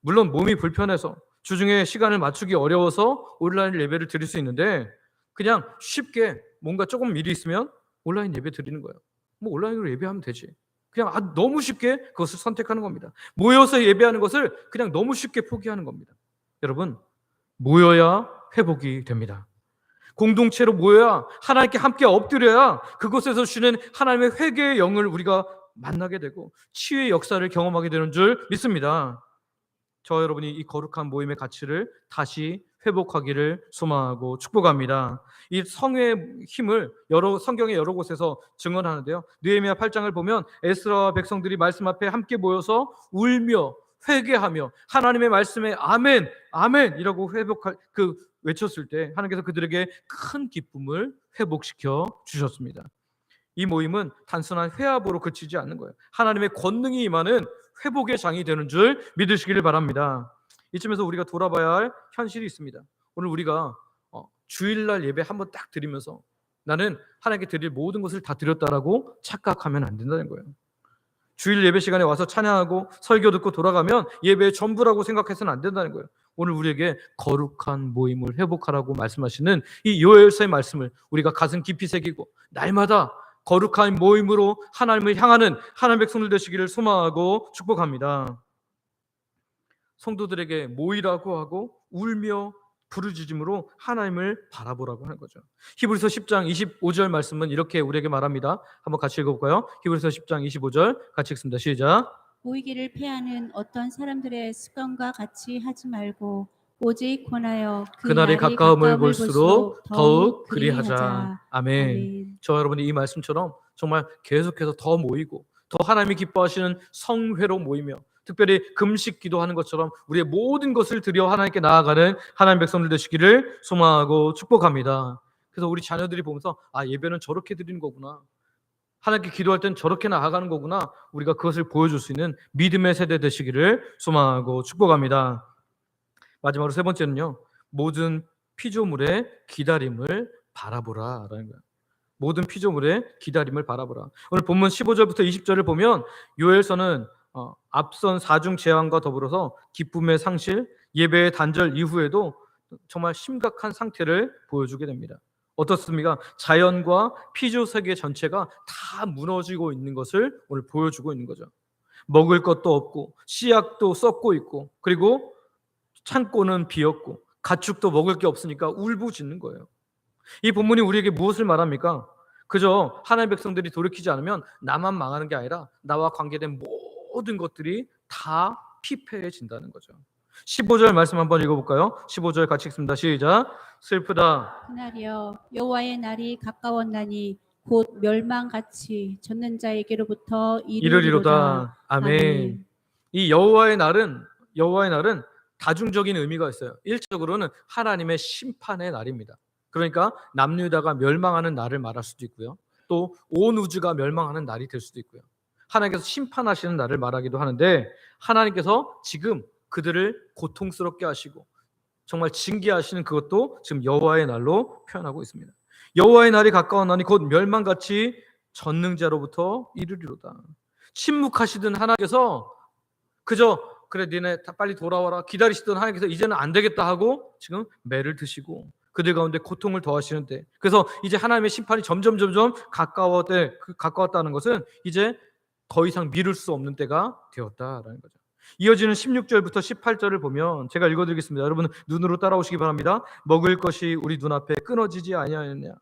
물론 몸이 불편해서 주중에 시간을 맞추기 어려워서 온라인 예배를 드릴 수 있는데 그냥 쉽게 뭔가 조금 일이 있으면 온라인 예배 드리는 거예요. 뭐 온라인으로 예배하면 되지. 그냥 너무 쉽게 그것을 선택하는 겁니다. 모여서 예배하는 것을 그냥 너무 쉽게 포기하는 겁니다. 여러분, 모여야 회복이 됩니다. 공동체로 모여야 하나님께 함께 엎드려야 그곳에서 주는 하나님의 회개의 영을 우리가 만나게 되고 치유의 역사를 경험하게 되는 줄 믿습니다. 저와 여러분이 이 거룩한 모임의 가치를 다시 회복하기를 소망하고 축복합니다. 이 성회의 힘을 성경의 여러 곳에서 증언하는데요. 느헤미야 8장을 보면 에스라와 백성들이 말씀 앞에 함께 모여서 울며 회개하며 하나님의 말씀에 아멘, 아멘이라고 외쳤을 때 하나님께서 그들에게 큰 기쁨을 회복시켜 주셨습니다. 이 모임은 단순한 회합으로 그치지 않는 거예요. 하나님의 권능이 임하는 회복의 장이 되는 줄 믿으시기를 바랍니다. 이쯤에서 우리가 돌아봐야 할 현실이 있습니다. 오늘 우리가 주일날 예배 한번 딱 드리면서 나는 하나님께 드릴 모든 것을 다 드렸다라고 착각하면 안 된다는 거예요. 주일 예배 시간에 와서 찬양하고 설교 듣고 돌아가면 예배의 전부라고 생각해서는 안 된다는 거예요. 오늘 우리에게 거룩한 모임을 회복하라고 말씀하시는 이 요엘서의 말씀을 우리가 가슴 깊이 새기고 날마다 거룩한 모임으로 하나님을 향하는 하나님의 백성들 되시기를 소망하고 축복합니다. 성도들에게 모이라고 하고 울며 부르짖음으로 하나님을 바라보라고 하는 거죠. 히브리서 10장 25절 말씀은 이렇게 우리에게 말합니다. 한번 같이 읽어볼까요? 히브리서 10장 25절 같이 읽습니다. 시작. 모이기를 패하는 어떤 사람들의 습관과 같이 하지 말고 오직 권하여 그날이 가까움을 볼수록 더욱 그리하자. 아멘. 저와 여러분이 이 말씀처럼 정말 계속해서 더 모이고 더 하나님이 기뻐하시는 성회로 모이며 특별히 금식 기도하는 것처럼 우리의 모든 것을 드려 하나님께 나아가는 하나님 백성들 되시기를 소망하고 축복합니다. 그래서 우리 자녀들이 보면서 예배는 저렇게 드리는 거구나, 하나님께 기도할 땐 저렇게 나아가는 거구나, 우리가 그것을 보여줄 수 있는 믿음의 세대 되시기를 소망하고 축복합니다. 마지막으로 세 번째는요, 모든 피조물의 기다림을 바라보라라는 거예요. 모든 피조물의 기다림을 바라보라. 오늘 본문 15절부터 20절을 보면 요엘서는 앞선 사중 재앙과 더불어서 기쁨의 상실, 예배의 단절 이후에도 정말 심각한 상태를 보여주게 됩니다. 어떻습니까? 자연과 피조 세계 전체가 다 무너지고 있는 것을 오늘 보여주고 있는 거죠. 먹을 것도 없고 씨앗도 썩고 있고 그리고 창고는 비었고 가축도 먹을 게 없으니까 울부짖는 거예요. 이 본문이 우리에게 무엇을 말합니까? 그저 하나님의 백성들이 돌이키지 않으면 나만 망하는 게 아니라 나와 관계된 모든 것들이 다 피폐해진다는 거죠. 15절 말씀 한번 읽어볼까요? 15절 같이 읽습니다. 시작. 슬프다. 그날이여 여호와의 날이 가까웠나니 곧 멸망같이 젖는 자에게로부터 이르리로다. 이르리로다. 아멘. 아멘. 이 여호와의 날은 다중적인 의미가 있어요. 일적으로는 하나님의 심판의 날입니다. 그러니까 남유다가 멸망하는 날을 말할 수도 있고요. 또 온 우주가 멸망하는 날이 될 수도 있고요. 하나님께서 심판하시는 날을 말하기도 하는데 하나님께서 지금 그들을 고통스럽게 하시고 정말 징계하시는 그것도 지금 여호와의 날로 표현하고 있습니다. 여호와의 날이 가까웠나니 곧 멸망같이 전능자로부터 이르리로다. 침묵하시던 하나님께서 그저 그래 니네 다 빨리 돌아와라 기다리시던 하나님께서 이제는 안 되겠다 하고 지금 매를 드시고 그들 가운데 고통을 더하시는데, 그래서 이제 하나님의 심판이 점점 가까웠다는 것은 이제 더 이상 미룰 수 없는 때가 되었다라는 거죠. 이어지는 16절부터 18절을 보면 제가 읽어드리겠습니다. 여러분 눈으로 따라오시기 바랍니다. 먹을 것이 우리 눈앞에 끊어지지 아니하였느냐?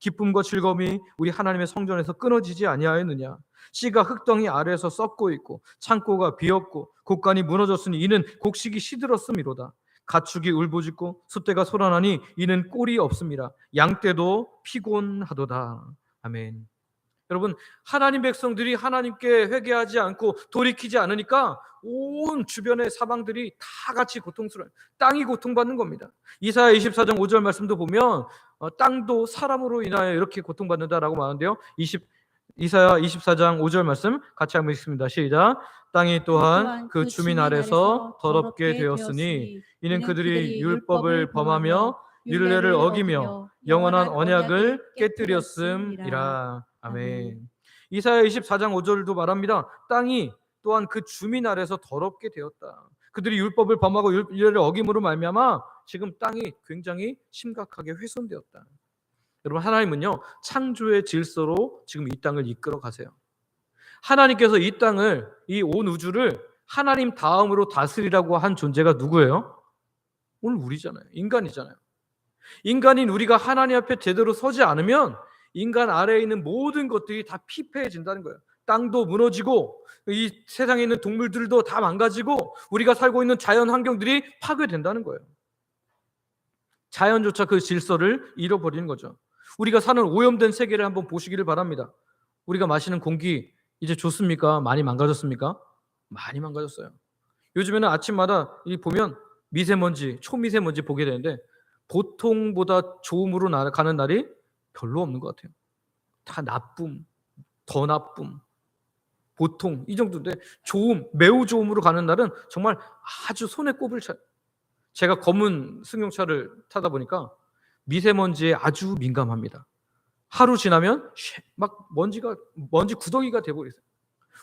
기쁨과 즐거움이 우리 하나님의 성전에서 끊어지지 아니하였느냐? 씨가 흙덩이 아래에서 썩고 있고 창고가 비었고 곡간이 무너졌으니 이는 곡식이 시들었음이로다. 가축이 울부짖고 숫대가 소란하니 이는 꼴이 없습니다. 양떼도 피곤하도다. 아멘. 여러분 하나님 백성들이 하나님께 회개하지 않고 돌이키지 않으니까 온 주변의 사방들이 다 같이 고통스러워요. 땅이 고통받는 겁니다. 이사야 24장 5절 말씀도 보면 땅도 사람으로 인하여 이렇게 고통받는다라고 말하는데요. 이사야 24장 5절 말씀 같이 한번 읽습니다. 시작. 땅이 또한 그 주민 아래서 더럽게 되었으니 이는 그들이 율법을 범하며 율례를 어기며 영원한 언약을 깨뜨렸음이라. 아멘. 이사야 24장 5절도 말합니다. 땅이 또한 그 주민 아래서 더럽게 되었다. 그들이 율법을 범하고 율례를 어김으로 말미암아 지금 땅이 굉장히 심각하게 훼손되었다. 여러분 하나님은요 창조의 질서로 지금 이 땅을 이끌어 가세요. 하나님께서 이 땅을, 이 온 우주를 하나님 다음으로 다스리라고 한 존재가 누구예요? 오늘 우리잖아요. 인간이잖아요. 인간인 우리가 하나님 앞에 제대로 서지 않으면 인간 아래에 있는 모든 것들이 다 피폐해진다는 거예요. 땅도 무너지고 이 세상에 있는 동물들도 다 망가지고 우리가 살고 있는 자연 환경들이 파괴된다는 거예요. 자연조차 그 질서를 잃어버리는 거죠. 우리가 사는 오염된 세계를 한번 보시기를 바랍니다. 우리가 마시는 공기 이제 좋습니까? 많이 망가졌습니까? 많이 망가졌어요. 요즘에는 아침마다 보면 미세먼지, 초미세먼지 보게 되는데 보통보다 좋음으로 가는 날이 별로 없는 것 같아요. 다 나쁨, 더 나쁨, 보통 이 정도인데 좋음, 매우 좋음으로 가는 날은 정말 아주 손에 꼽을 차. 제가 검은 승용차를 타다 보니까 미세먼지에 아주 민감합니다. 하루 지나면 막 먼지 구덩이가 돼버렸어요.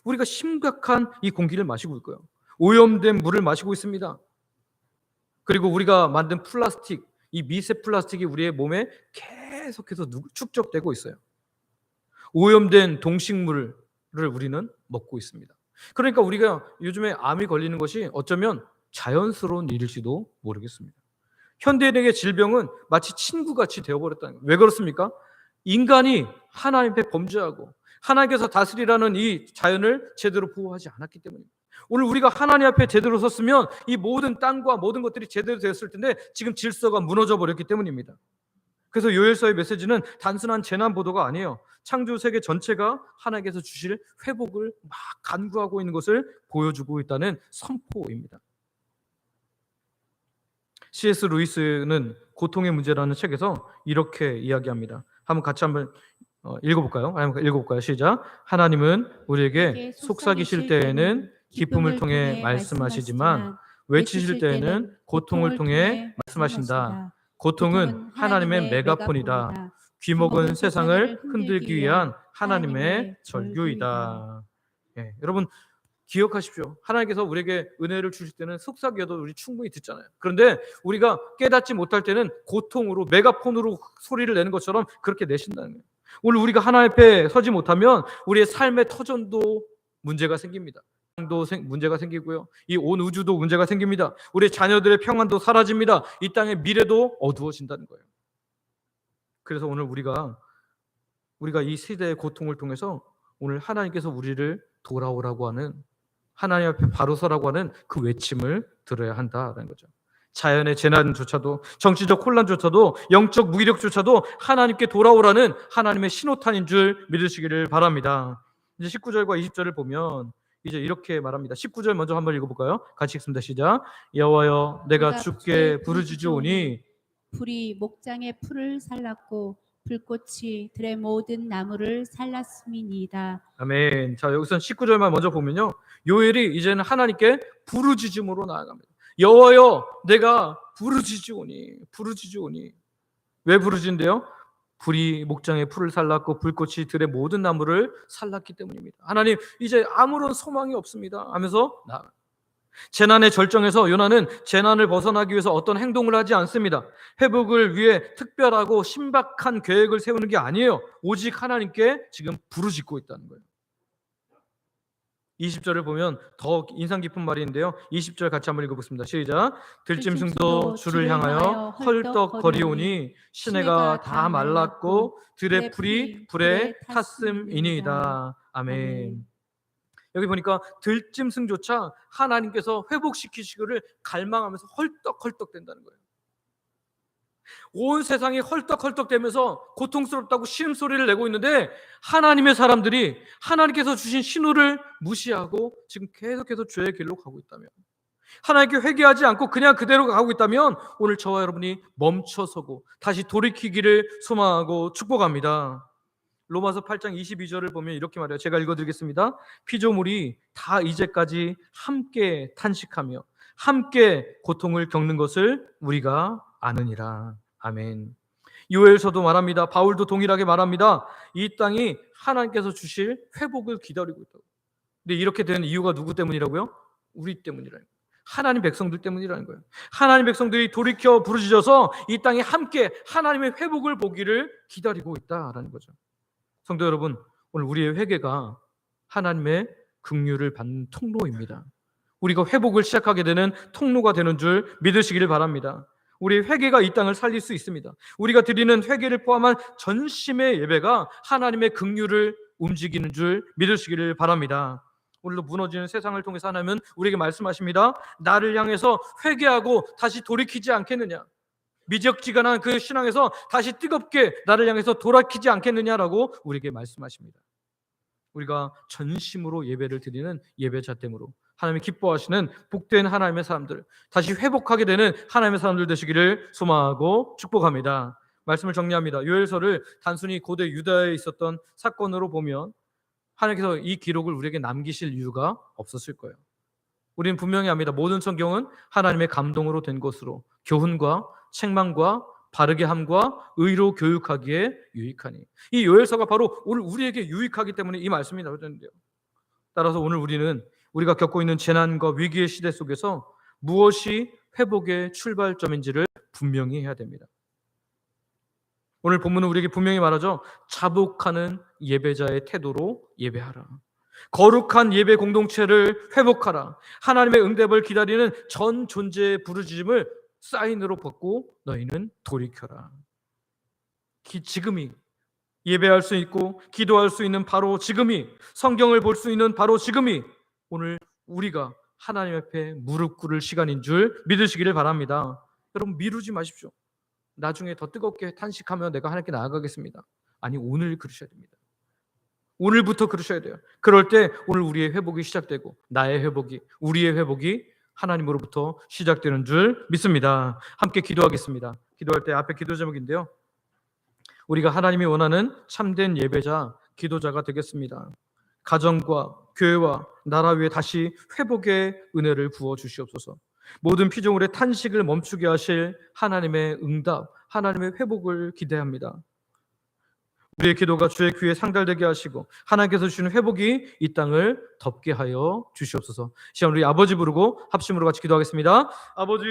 우리가 심각한 이 공기를 마시고 있고요. 오염된 물을 마시고 있습니다. 그리고 우리가 만든 플라스틱, 이 미세 플라스틱이 우리의 몸에 계속해서 축적되고 있어요. 오염된 동식물을 우리는 먹고 있습니다. 그러니까 우리가 요즘에 암이 걸리는 것이 어쩌면 자연스러운 일일지도 모르겠습니다. 현대인에게 질병은 마치 친구같이 되어버렸다는 거예요. 왜 그렇습니까? 인간이 하나님 앞에 범죄하고 하나님께서 다스리라는 이 자연을 제대로 보호하지 않았기 때문입니다. 오늘 우리가 하나님 앞에 제대로 섰으면 이 모든 땅과 모든 것들이 제대로 되었을 텐데 지금 질서가 무너져 버렸기 때문입니다. 그래서 요엘서의 메시지는 단순한 재난 보도가 아니에요. 창조 세계 전체가 하나님께서 주실 회복을 막 간구하고 있는 것을 보여주고 있다는 선포입니다. C.S. 루이스는 고통의 문제라는 책에서 이렇게 이야기합니다. 한번 읽어볼까요? 시작. 하나님은 우리에게 속삭이실 때에는 기쁨을 통해 말씀하시지만 외치실 때에는 고통을 통해 말씀하신다. 고통은 하나님의 메가폰이다. 귀목은 세상을 흔들기 위한 하나님의 절규이다. 여러분 기억하십시오. 하나님께서 우리에게 은혜를 주실 때는 속삭여도 우리 충분히 듣잖아요. 그런데 우리가 깨닫지 못할 때는 고통으로 메가폰으로 소리를 내는 것처럼 그렇게 내신다는 거예요. 오늘 우리가 하나님 앞에 서지 못하면 우리의 삶의 터전도 문제가 생깁니다. 도 문제가 생기고요. 이 온 우주도 문제가 생깁니다. 우리 자녀들의 평안도 사라집니다. 이 땅의 미래도 어두워진다는 거예요. 그래서 오늘 우리가 이 시대의 고통을 통해서 오늘 하나님께서 우리를 돌아오라고 하는, 하나님 앞에 바로 서라고 하는 그 외침을 들어야 한다라는 거죠. 자연의 재난조차도, 정치적 혼란조차도, 영적 무기력조차도 하나님께 돌아오라는 하나님의 신호탄인 줄 믿으시기를 바랍니다. 이제 19절과 20절을 보면 이제 이렇게 말합니다. 19절 먼저 한번 읽어볼까요? 같이 읽습니다. 시작. 여호와여, 내가 주께 부르짖으오니 불이 목장의 풀을 살랐고 불꽃이 들의 모든 나무를 살랐음이니이다. 아멘. 자, 여기서 19절만 먼저 보면요, 요엘이 이제는 하나님께 부르짖음으로 나아갑니다. 여호와여, 내가 부르짖으오니. 왜 부르짖는데요? 불이 목장의 풀을 살랐고 불꽃이 들의 모든 나무를 살랐기 때문입니다. 하나님, 이제 아무런 소망이 없습니다 하면서 재난의 절정에서 요나는 재난을 벗어나기 위해서 어떤 행동을 하지 않습니다. 회복을 위해 특별하고 신박한 계획을 세우는 게 아니에요. 오직 하나님께 지금 부르짖고 있다는 거예요. 20절을 보면 더 인상 깊은 말인데요. 20절 같이 한번 읽어보겠습니다. 시작. 들짐승도 주를 향하여 헐떡거리오니 시내가 다 말랐고 들의 풀이 불에 탔음이니이다. 아멘. 여기 보니까 들짐승조차 하나님께서 회복시키시기를 갈망하면서 헐떡헐떡 된다는 거예요. 온 세상이 헐떡헐떡대면서 고통스럽다고 신음소리를 내고 있는데 하나님의 사람들이 하나님께서 주신 신호를 무시하고 지금 계속해서 죄의 길로 가고 있다면, 하나님께 회개하지 않고 그냥 그대로 가고 있다면 오늘 저와 여러분이 멈춰서고 다시 돌이키기를 소망하고 축복합니다. 로마서 8장 22절을 보면 이렇게 말해요. 제가 읽어드리겠습니다. 피조물이 다 이제까지 함께 탄식하며 함께 고통을 겪는 것을 우리가 아느니라. 아멘. 요엘서도 말합니다. 바울도 동일하게 말합니다. 이 땅이 하나님께서 주실 회복을 기다리고 있다고. 근데 이렇게 된 이유가 누구 때문이라고요? 우리 때문이라는 거예요. 하나님 백성들 때문이라는 거예요. 하나님 백성들이 돌이켜 부르짖어서 이 땅에 함께 하나님의 회복을 보기를 기다리고 있다라는 거죠. 성도 여러분, 오늘 우리의 회개가 하나님의 긍휼을 받는 통로입니다. 우리가 회복을 시작하게 되는 통로가 되는 줄 믿으시기를 바랍니다. 우리의 회개가 이 땅을 살릴 수 있습니다. 우리가 드리는 회개를 포함한 전심의 예배가 하나님의 긍휼을 움직이는 줄 믿으시기를 바랍니다. 오늘도 무너지는 세상을 통해서 하나님은 우리에게 말씀하십니다. 나를 향해서 회개하고 다시 돌이키지 않겠느냐? 미적지근한 그 신앙에서 다시 뜨겁게 나를 향해서 돌아키지 않겠느냐라고 우리에게 말씀하십니다. 우리가 전심으로 예배를 드리는 예배자됨으로 하나님이 기뻐하시는 복된 하나님의 사람들, 다시 회복하게 되는 하나님의 사람들 되시기를 소망하고 축복합니다. 말씀을 정리합니다. 요엘서를 단순히 고대 유다에 있었던 사건으로 보면 하나님께서 이 기록을 우리에게 남기실 이유가 없었을 거예요. 우리는 분명히 압니다. 모든 성경은 하나님의 감동으로 된 것으로 교훈과 책망과 바르게 함과 의로 교육하기에 유익하니, 이 요엘서가 바로 오늘 우리에게 유익하기 때문에 이 말씀이 나오는데요. 따라서 오늘 우리는 우리가 겪고 있는 재난과 위기의 시대 속에서 무엇이 회복의 출발점인지를 분명히 해야 됩니다. 오늘 본문은 우리에게 분명히 말하죠. 자복하는 예배자의 태도로 예배하라. 거룩한 예배 공동체를 회복하라. 하나님의 응답을 기다리는 전 존재의 부르짖음을 사인으로 받고 너희는 돌이켜라. 지금이 예배할 수 있고 기도할 수 있는 바로 지금이, 성경을 볼 수 있는 바로 지금이 오늘 우리가 하나님 앞에 무릎 꿇을 시간인 줄 믿으시기를 바랍니다. 여러분, 미루지 마십시오. 나중에 더 뜨겁게 탄식하며 내가 하나님께 나아가겠습니다. 아니, 오늘 그러셔야 됩니다. 오늘부터 그러셔야 돼요. 그럴 때 오늘 우리의 회복이 시작되고 나의 회복이, 우리의 회복이 하나님으로부터 시작되는 줄 믿습니다. 함께 기도하겠습니다. 기도할 때 앞에 기도 제목인데요, 우리가 하나님이 원하는 참된 예배자, 기도자가 되겠습니다. 가정과 교회와 나라 위에 다시 회복의 은혜를 부어 주시옵소서. 모든 피조물의 탄식을 멈추게 하실 하나님의 응답, 하나님의 회복을 기대합니다. 우리의 기도가 주의 귀에 상달되게 하시고 하나님께서 주시는 회복이 이 땅을 덮게 하여 주시옵소서. 시간 우리 아버지 부르고 합심으로 같이 기도하겠습니다. 아버지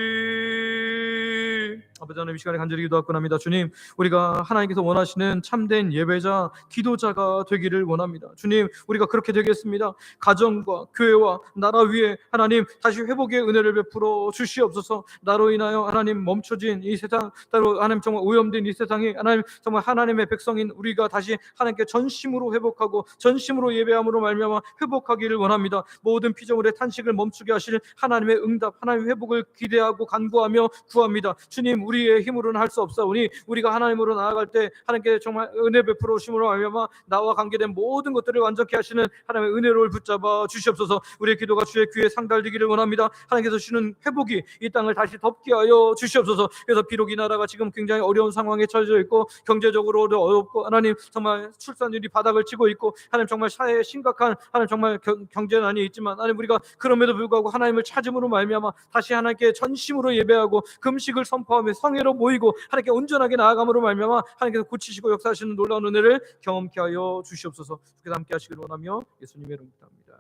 하나님, 이 시간에 간절히 기도하고 합니다. 주님, 우리가 하나님께서 원하시는 참된 예배자, 기도자가 되기를 원합니다. 주님, 우리가 그렇게 되겠습니다. 가정과 교회와 나라 위에 하나님 다시 회복의 은혜를 베풀어 주시옵소서. 나로 인하여 하나님 멈춰진 이 세상, 따로 하나님 정말 오염된 이 세상이 하나님 정말 하나님의 백성인 우리가 다시 하나님께 전심으로 회복하고 전심으로 예배함으로 말미암아 회복하기를 원합니다. 모든 피조물의 탄식을 멈추게 하실 하나님의 응답, 하나님의 회복을 기대하고 간구하며 구합니다. 주님, 우리의 힘으로는 할 수 없사오니 우리가 하나님으로 나아갈 때 하나님께 정말 은혜 베풀어 주심으로 말미암아 나와 관계된 모든 것들을 완전케 하시는 하나님의 은혜를 붙잡아 주시옵소서. 우리의 기도가 주의 귀에 상달되기를 원합니다. 하나님께서 주시는 회복이 이 땅을 다시 덮게 하여 주시옵소서. 그래서 비록 이 나라가 지금 굉장히 어려운 상황에 처해져 있고 경제적으로도 어렵고 하나님 정말 출산율이 바닥을 치고 있고 하나님 정말 사회에 심각한 하나님 정말 경제난이 있지만 하나님 우리가 그럼에도 불구하고 하나님을 찾음으로 말미암아 다시 하나님께 전심으로 예배하고 금식을 선포하며 성회로 모이고 하나님께 온전하게 나아감으로 말미암아 하나님께서 고치시고 역사하시는 놀라운 은혜를 경험케 하여 주시옵소서. 주께서 함께 하시기를 원하며 예수님의 이름으로 기도합니다.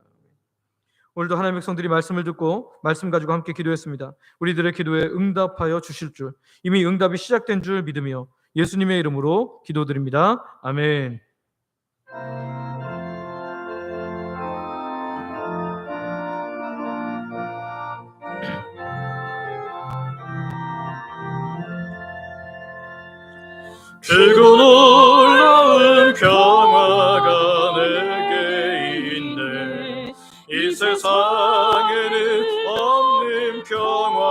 오늘도 하나님의 백성들이 말씀을 듣고 말씀 가지고 함께 기도했습니다. 우리들의 기도에 응답하여 주실 줄, 이미 응답이 시작된 줄 믿으며 예수님의 이름으로 기도드립니다. 아멘. 크고 놀라운 평화가 내게 있네. 이 세상에는 없는 평화.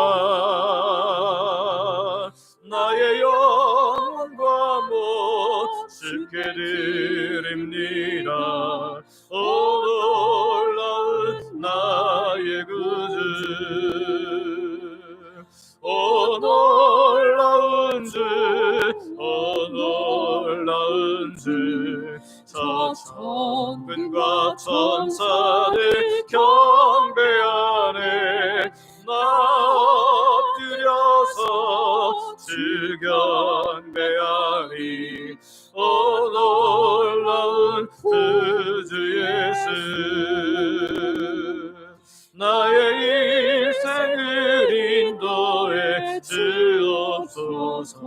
나의 영혼과 못쓰게 드립니다. 오 놀라운 나의 구주, 오 놀라운 주, 오 놀라운 주. 저 천군과 천사들 경배하네. 나 엎드려서 주 경배하니. 오 놀라운 주 예수. 나의 인생을 인도해 주옵소서.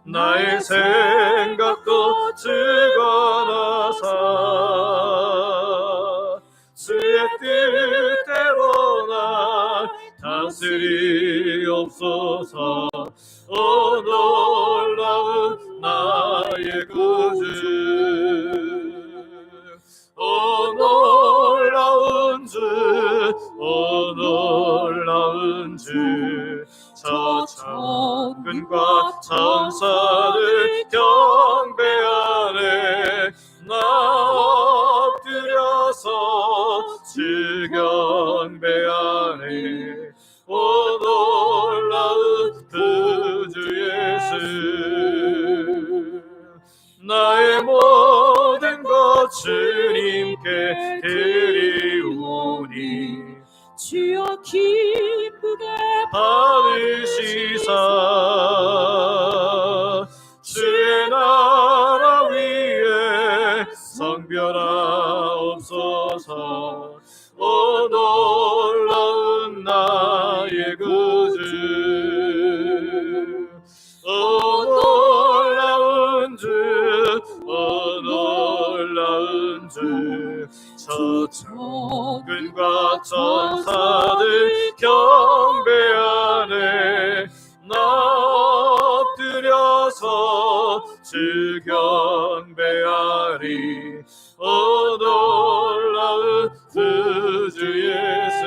나의 생각도 주관하사 주의 뜻대로 나 다스리옵소서. 오 놀라운 나의 구주, 오 놀라운 주, 오 놀라운 주. 저 천군과 천사들 경배하네. 나 엎드려서 주 경배하네. 오 놀라운 그 주 예수. 나의 모든 것 주님께 드리오니. 주여 기쁘게 받으시사 주의 나라 위에 성별하옵소서. 오 놀라운 나의 구주, 오 놀라운 주, 오 놀라운 주. 저 천군과 천사들 경배하네. 나 엎드려서 주 경배하리. 오 놀라운 그 주 예수.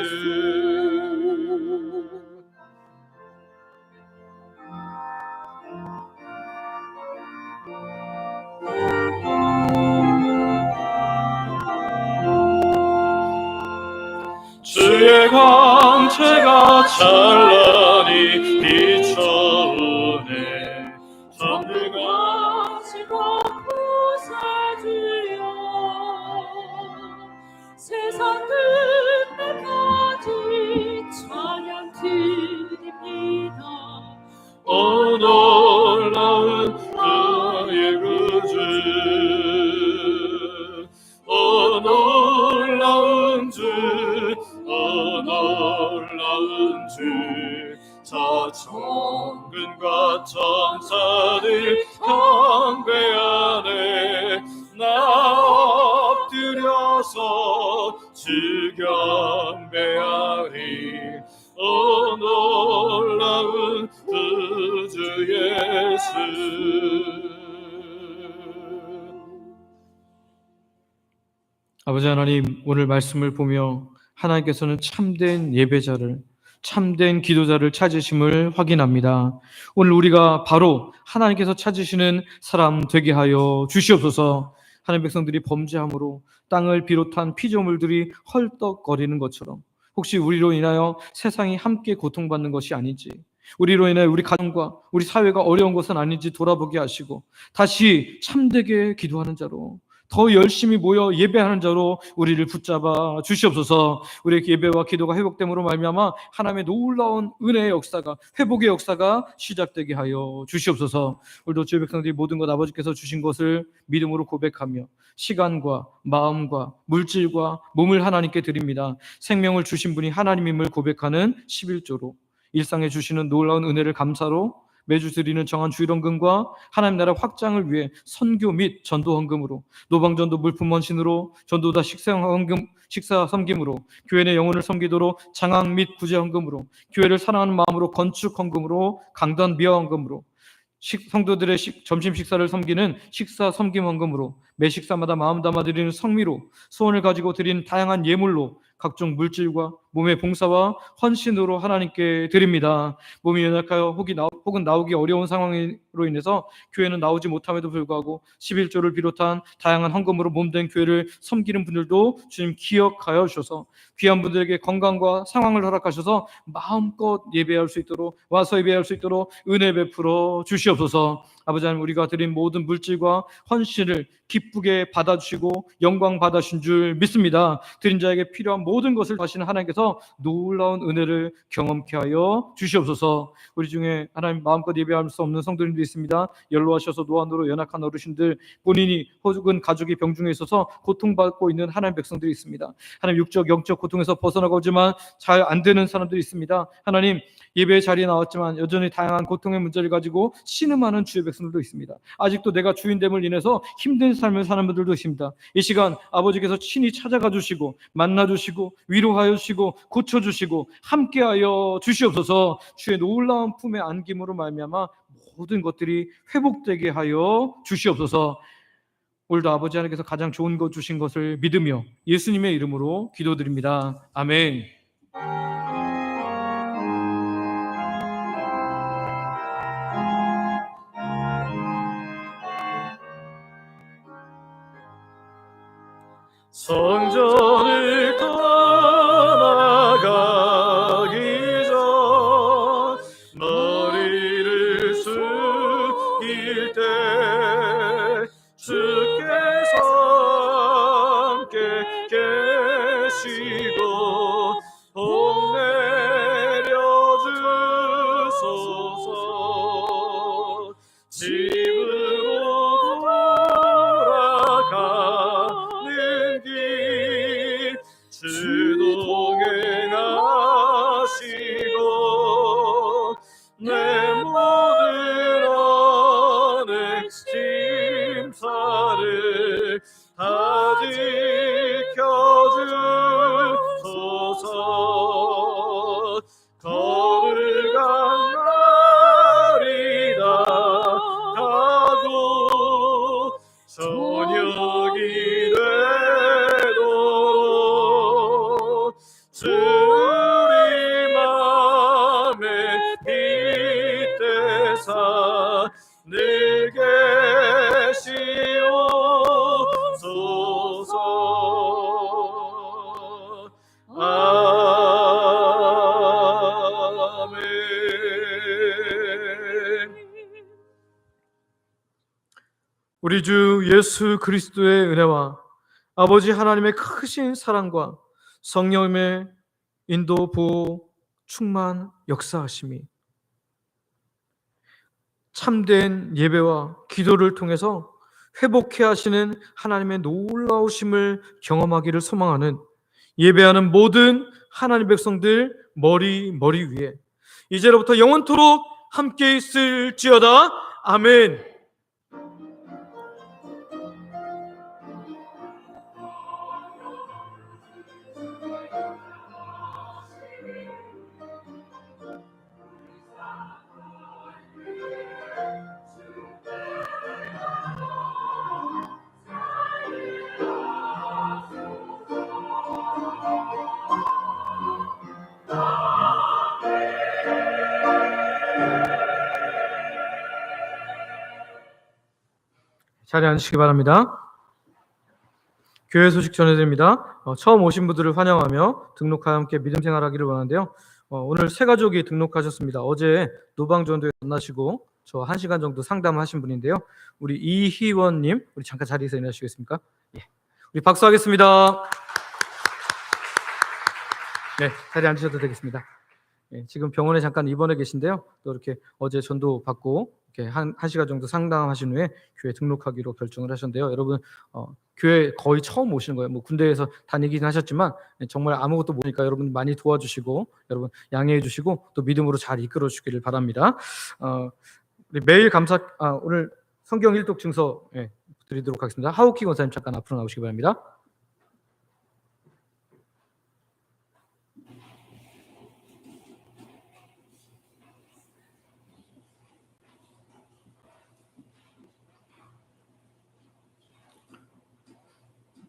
주의 광채가 찬란히 비춰오네. 하늘과 지고 부사주여 세상 끝날까지 찬양 드립니다. 오 놀라운 나의 구주, 주 경배하리. 오 놀라운 그 주 예수. 아버지 하나님, 오늘 말씀을 보며 하나님께서는 참된 예배자를, 참된 기도자를 찾으심을 확인합니다. 오늘 우리가 바로 하나님께서 찾으시는 사람 되게 하여 주시옵소서. 하나님 백성들이 범죄함으로 땅을 비롯한 피조물들이 헐떡거리는 것처럼 혹시 우리로 인하여 세상이 함께 고통받는 것이 아닌지, 우리로 인하여 우리 가정과 우리 사회가 어려운 것은 아닌지 돌아보게 하시고 다시 참되게 기도하는 자로, 더 열심히 모여 예배하는 자로 우리를 붙잡아 주시옵소서. 우리의 예배와 기도가 회복됨으로 말미암아 하나님의 놀라운 은혜의 역사가, 회복의 역사가 시작되게 하여 주시옵소서. 오늘도 주의 백성들이 모든 것 아버지께서 주신 것을 믿음으로 고백하며 시간과 마음과 물질과 몸을 하나님께 드립니다. 생명을 주신 분이 하나님임을 고백하는 11조로, 일상에 주시는 놀라운 은혜를 감사로, 매주 드리는 정한 주일헌금과 하나님 나라 확장을 위해 선교 및 전도 헌금으로, 노방전도 물품 헌신으로, 전도다 식사 섬김으로, 교회 내 영혼을 섬기도록 장학 및 구제 헌금으로, 교회를 사랑하는 마음으로 건축 헌금으로, 강단 미화 헌금으로, 성도들의 점심 식사를 섬기는 식사 섬김 헌금으로, 매 식사마다 마음 담아 드리는 성미로, 소원을 가지고 드리는 다양한 예물로, 각종 물질과 몸의 봉사와 헌신으로 하나님께 드립니다. 몸이 연약하여 혹은 나오기 어려운 상황으로 인해서 교회는 나오지 못함에도 불구하고 11조를 비롯한 다양한 헌금으로 몸된 교회를 섬기는 분들도 주님 기억하여 주셔서 귀한 분들에게 건강과 상황을 허락하셔서 마음껏 예배할 수 있도록, 와서 예배할 수 있도록 은혜 베풀어 주시옵소서. 아버지 하나님, 우리가 드린 모든 물질과 헌신을 기쁘게 받아주시고 영광 받아주신 줄 믿습니다. 드린 자에게 필요한 모든 것을 하시는 하나님께서 놀라운 은혜를 경험케 하여 주시옵소서. 우리 중에 하나님 마음껏 예배할 수 없는 성도님도 있습니다. 연로하셔서 노안으로 연약한 어르신들, 본인이 혹은 가족이 병중에 있어서 고통받고 있는 하나님 백성들이 있습니다. 하나님 육적 영적 고통에서 벗어나고지만 잘 안 되는 사람들이 있습니다. 하나님, 예배 자리에 나왔지만 여전히 다양한 고통의 문제를 가지고 신음하는 주의 백성들도 있습니다. 아직도 내가 주인됨을 인해서 힘든 삶을 사는 분들도 있습니다. 이 시간 아버지께서 친히 찾아가 주시고 만나 주시고 위로하여 주시고 고쳐 주시고 함께하여 주시옵소서. 주의 놀라운 품에 안김으로 말미암아 모든 것들이 회복되게 하여 주시옵소서. 오늘도 아버지 하나님께서 가장 좋은 것 주신 것을 믿으며 예수님의 이름으로 기도드립니다. 아멘. 성전을 떠나가기 전 머리를 숙일 때 주께서 함께 계시고 복 내려주소서. 집으로 돌아가는 길 주도 동행하시고 내 모든 언행 심사를 다 지켜주소서. 거룩한 날이다 하고 저녁이 되도록 주리 맘에 빗대사 늘 계시옵소서. 아멘. 우리 주 예수 그리스도의 은혜와 아버지 하나님의 크신 사랑과 성령님의 인도, 보호, 충만, 역사하심이 참된 예배와 기도를 통해서 회복해 하시는 하나님의 놀라우심을 경험하기를 소망하는 예배하는 모든 하나님 백성들 머리 위에 이제로부터 영원토록 함께 있을지어다. 아멘. 자리에 앉으시기 바랍니다. 교회 소식 전해드립니다. 처음 오신 분들을 환영하며 등록과 함께 믿음 생활하기를 원하는데요. 오늘 세 가족이 등록하셨습니다. 어제 노방전도에 만나시고 저 1시간 정도 상담하신 분인데요. 우리 이희원님, 우리 잠깐 자리에서 일어나시겠습니까? 예. 우리 박수하겠습니다. 네, 자리에 앉으셔도 되겠습니다. 예, 지금 병원에 잠깐 입원해 계신데요. 또 이렇게 어제 전도 받고 이렇게 한 시간 정도 상담하신 후에 교회 등록하기로 결정을 하셨는데요. 여러분 교회 거의 처음 오시는 거예요. 뭐 군대에서 다니긴 하셨지만 정말 아무것도 모르니까 여러분 많이 도와주시고 여러분 양해해 주시고 또 믿음으로 잘 이끌어 주기를 바랍니다. 우리 매일 오늘 성경 일독 증서 드리도록 하겠습니다. 하우키 권사님 잠깐 앞으로 나오시기 바랍니다.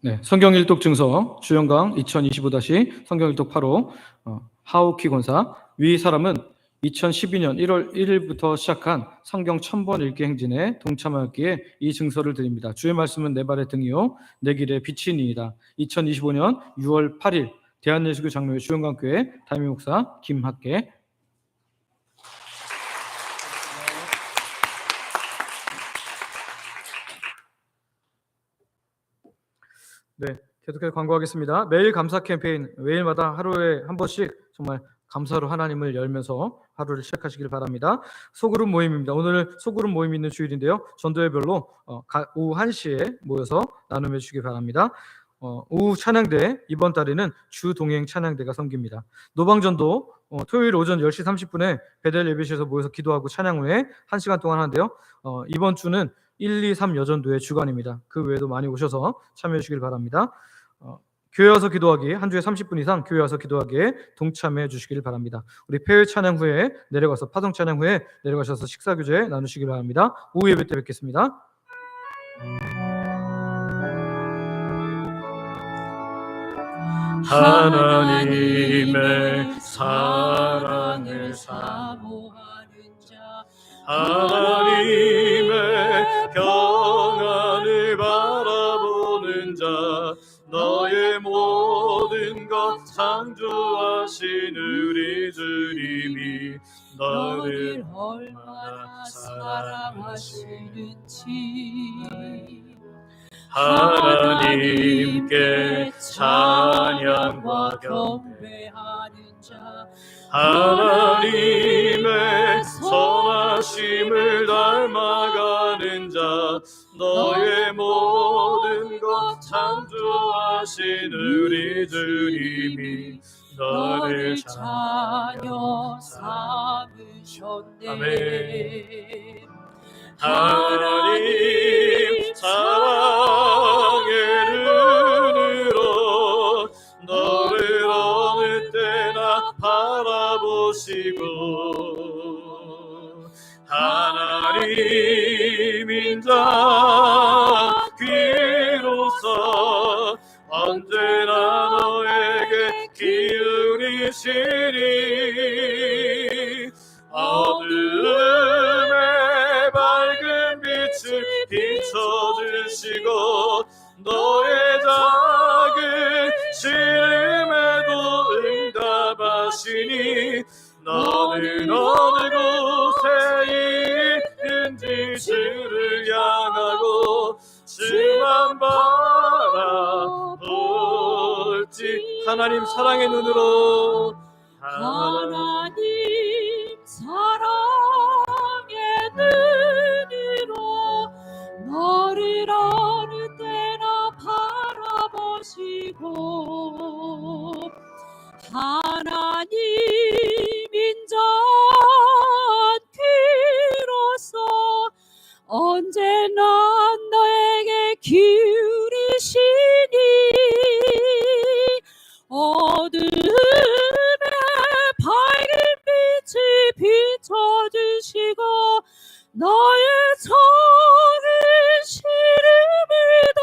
네, 성경 일독 증서 주영강 2025- 성경 일독 8호 하우키 권사. 위 사람은 2012년 1월 1일부터 시작한 성경 1000번 읽기 행진에 동참하였기에 이 증서를 드립니다. 주의 말씀은 내 발의 등이요 내 길의 빛이니이다. 2025년 6월 8일 대한예수교 장로회 주영강교회 담임 목사 김학계. 네, 계속해서 광고하겠습니다. 매일 감사 캠페인, 매일마다 하루에 한 번씩 정말 감사로 하나님을 열면서 하루를 시작하시길 바랍니다. 소그룹 모임입니다. 오늘 소그룹 모임 있는 주일인데요. 전도회별로 오후 1시에 모여서 나눔해 주시기 바랍니다. 오후 찬양대, 이번 달에는 주동행 찬양대가 섬깁니다. 노방전도 토요일 오전 10시 30분에 베델 예배실에서 모여서 기도하고 찬양 후에 1시간 동안 하는데요. 이번 주는 1, 2, 3 여전도의 주간입니다. 그 외에도 많이 오셔서 참여해 주시길 바랍니다. 교회 와서 기도하기, 한 주에 30분 이상 교회 와서 기도하기에 동참해 주시길 바랍니다. 우리 폐회 찬양 후에 내려가서 파동 찬양 후에 내려가셔서 식사 교제 나누시길 바랍니다. 오후 예배 때 뵙겠습니다. 하나님의 사랑을 사모하는 자, 하나님의 평안을 바라보는 자, 너의 모든 것 창조하신 우리 주님이 너를 얼마나 사랑하시는지 하나님께 찬양과 경배하는 자, 하나님의 선하심을 닮아가는 자, 너의 모든 것 창조하신 우리 주님이 너를 자녀 삼으셨네. 아멘. 하나님 사랑의 눈으로 너를 어느 때나 바라보시고 하나님 인자 귀로서 언제나 너에게 기울이시니 어둠의 밝은 빛을 비춰주시고 너의 작은 시름에도 응답하시니 너는 어느 곳에 있든지 주를 향하고 주만 바라볼지. 하나님 사랑의 눈으로 하나님 사랑의 눈으로 너를 어느 때나 바라보시고 하나님 인자 귀로서 언제나 너에게 기울이시니 어둠의 밝은 빛을 비춰주시고 너의 작은 시름에도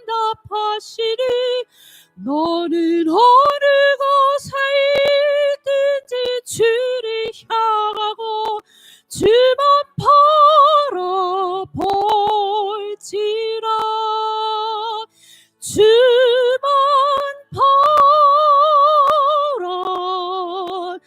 응답하시니 너는 어느 곳에 있든지 주를 향하고 주만 바라볼지. 주만 바라